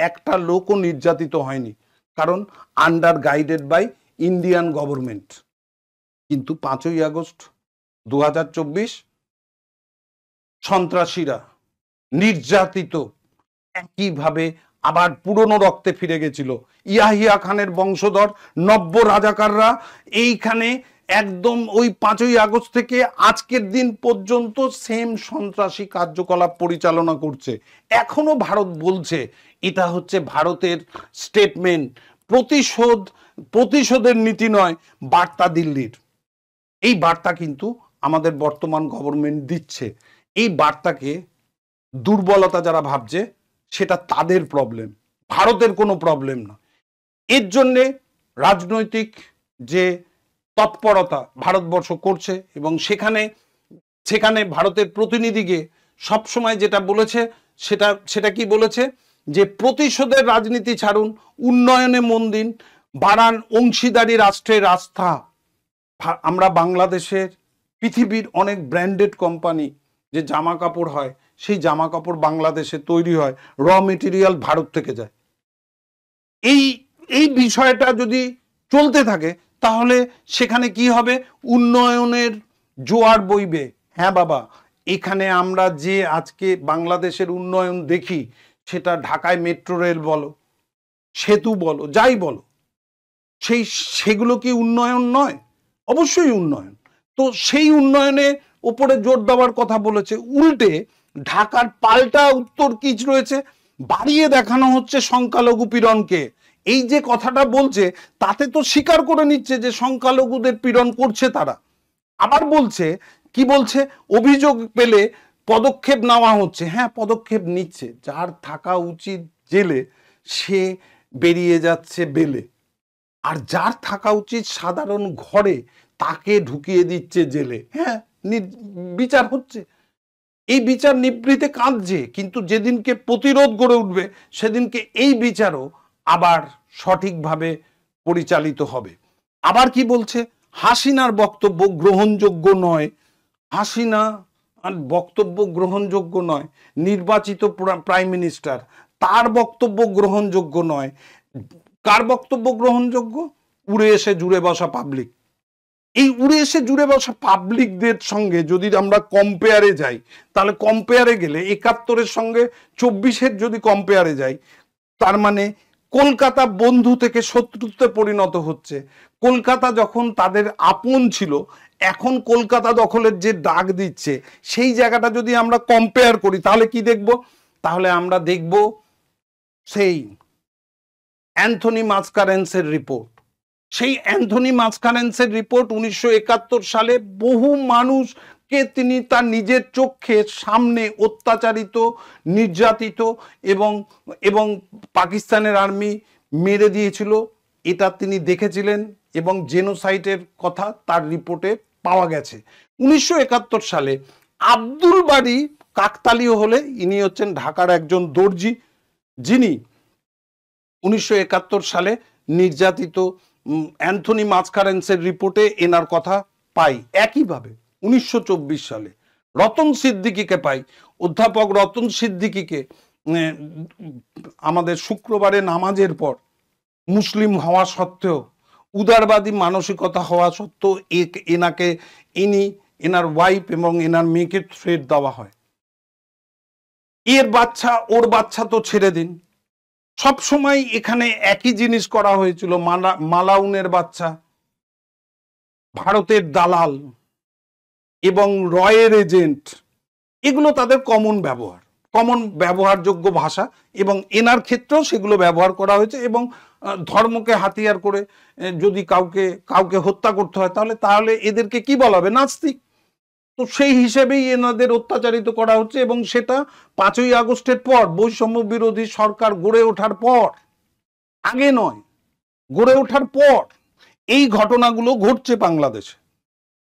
একটা লোকও নির্যাতিত হয়নি, কারণ under guided by Indian government. কিন্তু 5ই আগস্ট 2024 সন্ত্রাসীরা নির্যাতিত একইভাবে আবার পুরনো রক্তে ফিরে গেছিল। ইয়াহিয়া খানের বংশধর নব্য রাজাকাররা এইখানে একদম ওই 5ই আগস্ট থেকে আজকের দিন পর্যন্ত সেম সন্ত্রাসী কার্যকলাপ পরিচালনা করছে। এখনো ভারত বলছে এটা হচ্ছে ভারতের স্টেটমেন্ট, প্রতিশোধের নীতি নয়, বার্তা দিল্লির। এই বার্তা কিন্তু আমাদের বর্তমান গভর্নমেন্ট দিচ্ছে। এই বার্তাকে দুর্বলতা যারা ভাবছে সেটা তাদের প্রবলেম, ভারতের কোনো প্রবলেম না। এর জন্যে রাজনৈতিক যে তৎপরতা ভারতবর্ষ করছে এবং সেখানে ভারতের প্রতিনিধিকে সবসময় যেটা বলেছে সেটা কি বলেছে? যে প্রতিশোধের রাজনীতি ছাড়ুন, উন্নয়নে মন দিন, বাড়ান অংশীদারি রাষ্ট্রের আস্থা। আমরা বাংলাদেশের পৃথিবীর অনেক ব্র্যান্ডেড কোম্পানি যে জামা কাপড় হয়, সেই জামা কাপড় বাংলাদেশে তৈরি হয়, র মেটেরিয়াল ভারত থেকে যায়। এই বিষয়টা যদি চলতে থাকে তাহলে সেখানে কি হবে? উন্নয়নের জোয়ার বইবে। হ্যাঁ বাবা, এখানে আমরা যে আজকে বাংলাদেশের উন্নয়ন দেখি, সেটা ঢাকায় মেট্রো রেল বলো, সেতু বলো, যাই বলো, সেগুলো কি উন্নয়ন নয়? অবশ্যই উন্নয়ন। তো সেই উন্নয়নের উপরে জোর দেওয়ার কথা বলেছে, উল্টে ঢাকার পাল্টা উত্তর কি রয়েছে? বাড়িয়ে দেখানো হচ্ছে সংখ্যালঘু পীড়নকে। এই যে কথাটা বলছে তাতে তো স্বীকার করে নিচ্ছে যে সংখ্যালঘুদের পীড়ন করছে তারা। আবার বলছে কি বলছে? অভিযোগ পেলে পদক্ষেপ নেওয়া হচ্ছে। হ্যাঁ, পদক্ষেপ নিচ্ছে। যার থাকা উচিত জেলে সে বেরিয়ে যাচ্ছে বেলে, আর যার থাকা উচিত সাধারণ ঘরে তাকে ঢুকিয়ে দিচ্ছে জেলে। হ্যাঁ, বিচার হচ্ছে, এই বিচার নিবৃতে কাঁদছে, কিন্তু যেদিনকে প্রতিরোধ গড়ে উঠবে সেদিনকে এই বিচারও আবার সঠিকভাবে পরিচালিত হবে। আবার কি বলছে? হাসিনার বক্তব্য গ্রহণযোগ্য নয়। হাসিনা বক্তব্য গ্রহণযোগ্য নয়, নির্বাচিত প্রাইম মিনিস্টার, তার বক্তব্য গ্রহণযোগ্য নয়। কার বক্তব্য গ্রহণযোগ্য? উড়ে এসে জুড়ে বসা পাবলিক। এই উড়ে এসে জুড়ে বসা পাবলিকদের সঙ্গে যদি আমরা কম্পেয়ারে যাই, তাহলে কম্পেয়ারে গেলে 71-এর সঙ্গে 24-এর যদি কম্পেয়ারে যাই, তার মানে কলকাতা বন্ধু থেকে শত্রুতে পরিণত হচ্ছে। কলকাতা যখন তাদের আপন ছিল, এখন কলকাতা দখলের যে ডাক দিচ্ছে, সেই জায়গাটা যদি আমরা কম্পেয়ার করি তাহলে কি দেখব? তাহলে আমরা দেখব সেই অ্যান্থনি মাসকারেন্সের রিপোর্ট। সেই অ্যান্থনি মাসকারেন্সের রিপোর্ট 1971 সালে বহু মানুষকে তিনি তার নিজের চোখের সামনে অত্যাচারিত, নির্যাতিত এবং পাকিস্তানের আর্মি মেরে দিয়েছিল, এটা তিনি দেখেছিলেন এবং জেনোসাইডের কথা তার রিপোর্টে পাওয়া গেছে। 1971 সালে আব্দুল বারী কাকতালীয় হলে ইনি হচ্ছেন ঢাকার একজন দর্জি, যিনি 1971 সালে নির্যাতিত অ্যান্থনি মাসকারেন্সের রিপোর্টে এনার কথা পাই। একইভাবে 1924 সালে রতন সিদ্দিকীকে পাই। অধ্যাপক রতন সিদ্দিকীকে আমাদের শুক্রবারে নামাজের পর মুসলিম হওয়া সত্ত্বেও, উদারবাদী মানসিকতা হওয়া সত্ত্বেও এনার ওয়াইফ এবং এনার মেয়েকে থ্রেট দেওয়া হয়। ওর বাচ্চা তো ছেড়ে দিন, সব সময় এখানে একই জিনিস করা হয়েছিল। মালাউনের বাচ্চা, ভারতের দালাল এবং রয়ের এজেন্ট, এগুলো তাদের কমন ব্যবহারযোগ্য ভাষা এবং এনার ক্ষেত্রেও সেগুলো ব্যবহার করা হয়েছে। এবং ধর্মকে হাতিয়ার করে যদি কাউকে হত্যা করতে হয় তাহলে এদেরকে কি বলা হবে? নাস্তিক। তো সেই হিসেবেই এনাদের অত্যাচারিত করা হচ্ছে এবং সেটা 5ই আগস্টের পর, বৈষম্য বিরোধী সরকার গড়ে ওঠার পর, আগে নয়, গড়ে ওঠার পর এই ঘটনাগুলো ঘটছে বাংলাদেশে।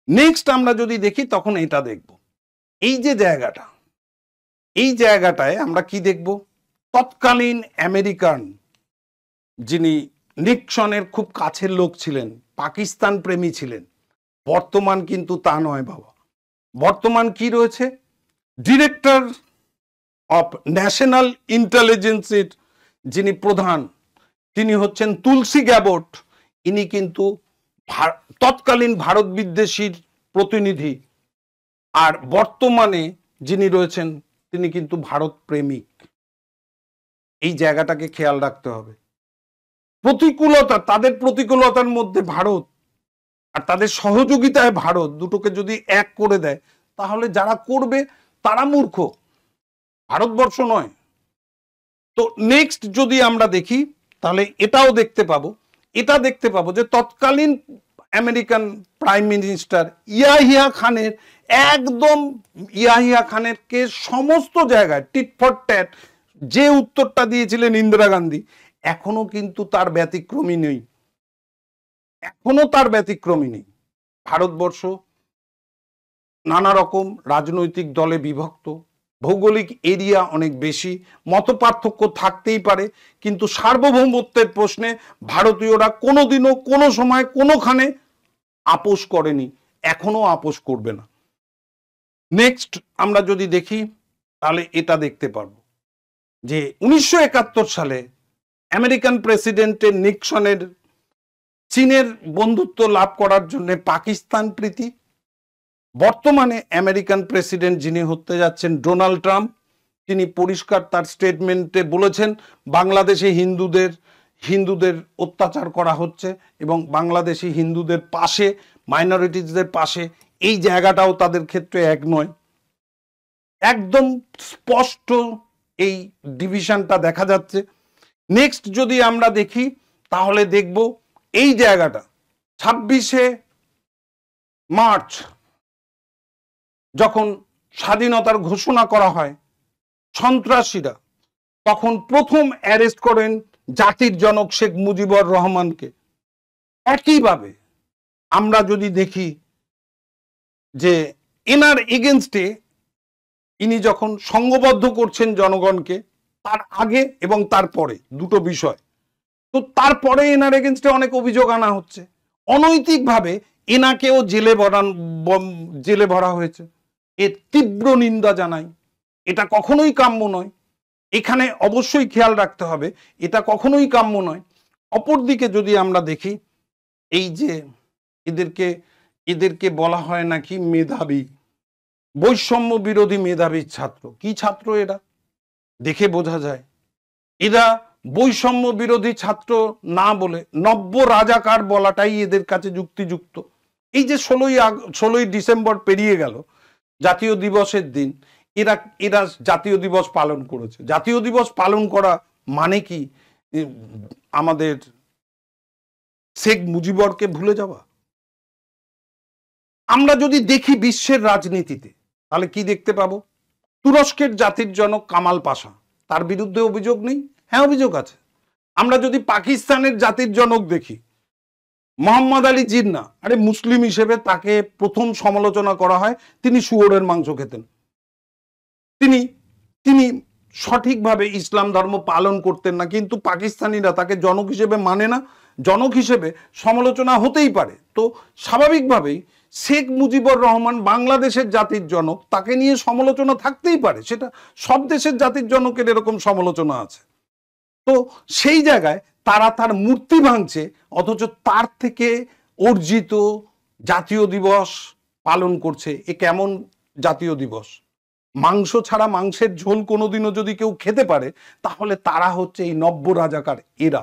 নেক্সট আমরা যদি দেখি তখন এটা দেখব, এই যে জায়গাটা, এই জায়গাটায় আমরা কি দেখব? তৎকালীন আমেরিকান, যিনি নিক্সনের খুব কাছের লোক ছিলেন, পাকিস্তান প্রেমী ছিলেন, বর্তমান কিন্তু তা নয় বাবা। বর্তমান কি রয়েছে? ডিরেক্টর অফ ন্যাশনাল ইন্টেলিজেন্সের যিনি প্রধান, তিনি হচ্ছেন তুলসী গ্যাবট। ইনি কিন্তু তৎকালীন ভারত বিদ্বেষীর প্রতিনিধি, আর বর্তমানে যিনি রয়েছেন তিনি কিন্তু ভারত প্রেমিক। এই জায়গাটাকে খেয়াল রাখতে হবে। তাদের প্রতিকূলতার মধ্যে ভারত আর তাদের সহযোগিতায় ভারত, দুটোকে যদি এক করে দেয় তাহলে যারা করবে তারা মূর্খ, ভারতবর্ষ নয়। তো নেক্সট যদি আমরা দেখি তাহলে এটাও দেখতে পাবো যে তৎকালীন আমেরিকান প্রাইম মিনিস্টার ইয়াহিয়া খানেরকে সমস্ত জায়গায় টিট ফর ট্যাট যে উত্তরটা দিয়েছিলেন ইন্দিরা গান্ধী, এখনো কিন্তু তার ব্যতিক্রমী নেই। ভারতবর্ষ নানা রকম রাজনৈতিক দলে বিভক্ত, ভৌগোলিক এরিয়া অনেক বেশি, মতপার্থক্য থাকতেই পারে, কিন্তু সার্বভৌমত্বের প্রশ্নে ভারতীয়রা কোনোদিনও কোনো সময় কোনোখানে আপোষ করেনি, এখনো আপোষ করবে না। নেক্সট আমরা যদি দেখি তাহলে এটা দেখতে পারবো যে 1971 সালে আমেরিকান প্রেসিডেন্টের নিক্সনের চীনের বন্ধুত্ব লাভ করার জন্য পাকিস্তান প্রীতি। বর্তমানে আমেরিকান প্রেসিডেন্ট যিনি হতে যাচ্ছেন ডোনাল্ড ট্রাম্প, তিনি পরিষ্কার তার স্টেটমেন্টে বলেছেন বাংলাদেশে হিন্দুদের অত্যাচার করা হচ্ছে এবং বাংলাদেশি হিন্দুদের পাশে, মাইনরিটিসদের পাশে। এই জায়গাটাও তাদের ক্ষেত্রে এক নয়, একদম স্পষ্ট এই ডিভিশনটা দেখা যাচ্ছে। নেক্সট যদি আমরা দেখি তাহলে দেখব এই জায়গাটা 26শে মার্চ যখন স্বাধীনতার ঘোষণা করা হয়, সন্ত্রাসীরা তখন প্রথম অ্যারেস্ট করেন জাতির জনক শেখ মুজিবুর রহমানকে। একইভাবে আমরা যদি দেখি যে এনার এগেনস্টে ইনি যখন সংঘবদ্ধ করছেন জনগণকে, তার আগে এবং তারপরে দুটো বিষয়, তো তারপরে এনার এগেনস্টে অনেক অভিযোগ আনা হচ্ছে, অনৈতিকভাবে এনাকেও জেলে ভরা হয়েছে। এর তীব্র নিন্দা জানাই, এটা কখনোই কাম্য নয়। এখানে অবশ্যই খেয়াল রাখতে হবে, এটা কখনোই কাম্য নয়। অপরদিকে যদি আমরা দেখি, এই যে এদেরকে বলা হয় নাকি মেধাবী, বৈষম্য বিরোধী মেধাবী ছাত্র। কি ছাত্র এরা? দেখে বোঝা যায় এরা বৈষম্য বিরোধী ছাত্র না বলে নব্য রাজাকার বলাটাই এদের কাছে যুক্তিযুক্ত। এই যে 16ই ডিসেম্বর পেরিয়ে গেল, জাতীয় দিবসের দিন, এরা জাতীয় দিবস পালন করেছে। জাতীয় দিবস পালন করা মানে কি আমাদের শেখ মুজিবরকে ভুলে যাওয়া? আমরা যদি দেখি বিশ্বের রাজনীতিতে, তাহলে কি দেখতে পাবো? তুরস্কের জাতির জনক কামাল পাশা, তার বিরুদ্ধে অভিযোগ নেই? হ্যাঁ, অভিযোগ আছে। আমরা যদি পাকিস্তানের জাতির জনক দেখি, মোহাম্মদ আলী জিন্না, আরে মুসলিম হিসেবে তাকে প্রথম সমালোচনা করা হয়, তিনি শুয়োরের মাংস খেতেন, তিনি সঠিকভাবে ইসলাম ধর্ম পালন করতেন না, কিন্তু পাকিস্তানিরা তাকে জনক হিসেবে মানে না, জনক হিসেবে সমালোচনা হতেই পারে। তো স্বাভাবিকভাবেই শেখ মুজিবুর রহমান বাংলাদেশের জাতির জনক, তাকে নিয়ে সমালোচনা থাকতেই পারে, সেটা সব দেশের জাতির জনকের এরকম সমালোচনা আছে। তো সেই জায়গায় তারা তার মূর্তি ভাঙছে, অথচ তার থেকে অর্জিত জাতীয় দিবস পালন করছে। এ কেমন জাতীয় দিবস? মাংস ছাড়া মাংসের ঝোল কোনোদিনও যদি কেউ খেতে পারে, তাহলে তারা হচ্ছে এই নব্য রাজাকার। এরা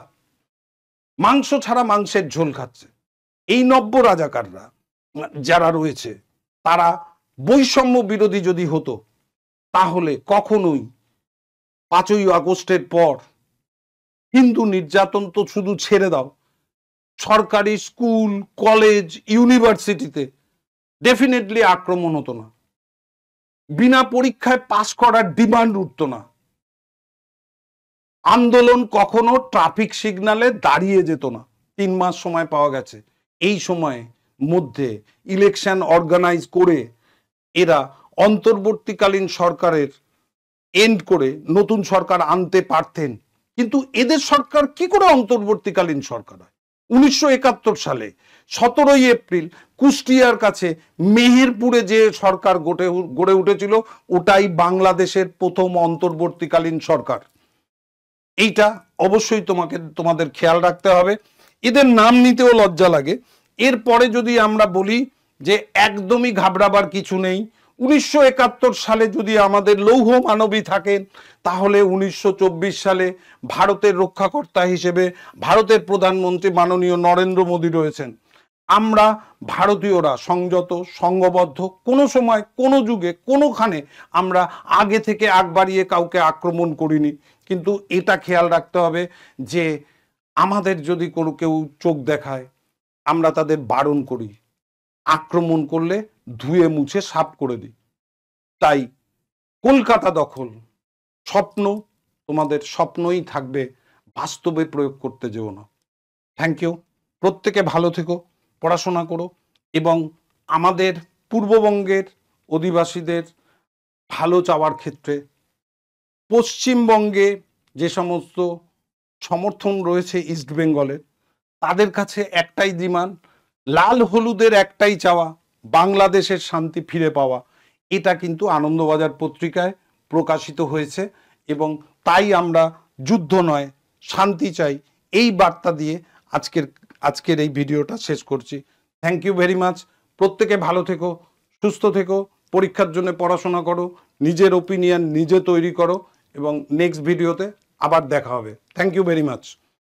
মাংস ছাড়া মাংসের ঝোল খাচ্ছে। এই নব্য রাজাকাররা যারা রয়েছে, তারা বৈষম্য বিরোধী যদি হতো, তাহলে কখনোই 5ই আগস্টের পর হিন্দু নির্যাতন তো শুধু ছেড়ে দাও, সরকারি স্কুল, কলেজ, ইউনিভার্সিটিতে ডেফিনেটলি আক্রমণ হতো না, বিনা পরীক্ষায় পাস করার ডিমান্ড উঠতো না, আন্দোলন কখনো ট্রাফিক সিগন্যালে দাঁড়িয়ে যেত না। 3 মাস সময় পাওয়া গেছে, এই সময়ে মধ্যে ইলেকশন অর্গানাইজ করে এরা অন্তর্বর্তীকালীন সরকারের এন্ড করে নতুন সরকার আনতে পারতেন। কিন্তু এদের সরকার কি করে অন্তর্বর্তীকালীন সরকার হয়? 1971 সালে 17ই এপ্রিল কুষ্টিয়ার কাছে মেহেরপুরে যে সরকার গড়ে উঠেছিল, ওটাই বাংলাদেশের প্রথম অন্তর্বর্তীকালীন সরকার। এইটা অবশ্যই তোমাদের খেয়াল রাখতে হবে। এদের নাম নিতেও লজ্জা লাগে। এরপরে যদি আমরা বলি যে একদমই ঘাবড়াবার কিছু নেই, 1971 সালে যদি আমাদের লৌহ মানবী থাকেন, তাহলে 1924 সালে ভারতের রক্ষাকর্তা হিসেবে ভারতের প্রধানমন্ত্রী মাননীয় নরেন্দ্র মোদী রয়েছেন। আমরা ভারতীয়রা সংযত, সংঘবদ্ধ, কোনো সময়, কোনো যুগে, কোনোখানে আমরা আগে থেকে আগ বাড়িয়ে কাউকে আক্রমণ করিনি। কিন্তু এটা খেয়াল রাখতে হবে যে আমাদের যদি কোনো কেউ চোখ দেখায়, আমরা তাদের বারণ করি, আক্রমণ করলে ধুয়ে মুছে সাফ করে দিই। তাই কলকাতা দখল স্বপ্ন, তোমাদের স্বপ্নই থাকবে, বাস্তবে প্রয়োগ করতে যেও না। Thank you. প্রত্যেকে ভালো থেকো, পড়াশোনা করো, এবং আমাদের পূর্ববঙ্গের অধিবাসীদের ভালো চাওয়ার ক্ষেত্রে পশ্চিমবঙ্গে যে সমস্ত সমর্থন রয়েছে ইস্ট বেঙ্গলের, তাদের কাছে একটাই ডিমান্ড, লাল হলুদের একটাই চাওয়া, বাংলাদেশের শান্তি ফিরে পাওয়া। এটা কিন্তু আনন্দবাজার পত্রিকায় প্রকাশিত হয়েছে, এবং তাই আমরা যুদ্ধ নয় শান্তি চাই, এই বার্তা দিয়ে আজকের এই ভিডিওটা শেষ করছি। Thank you very much. প্রত্যেকে ভালো থেকো, সুস্থ থেকো, পরীক্ষার জন্য পড়াশোনা করো, নিজের ওপিনিয়ন নিজে তৈরি করো, এবং নেক্সট ভিডিওতে আবার দেখা হবে। Thank you very much.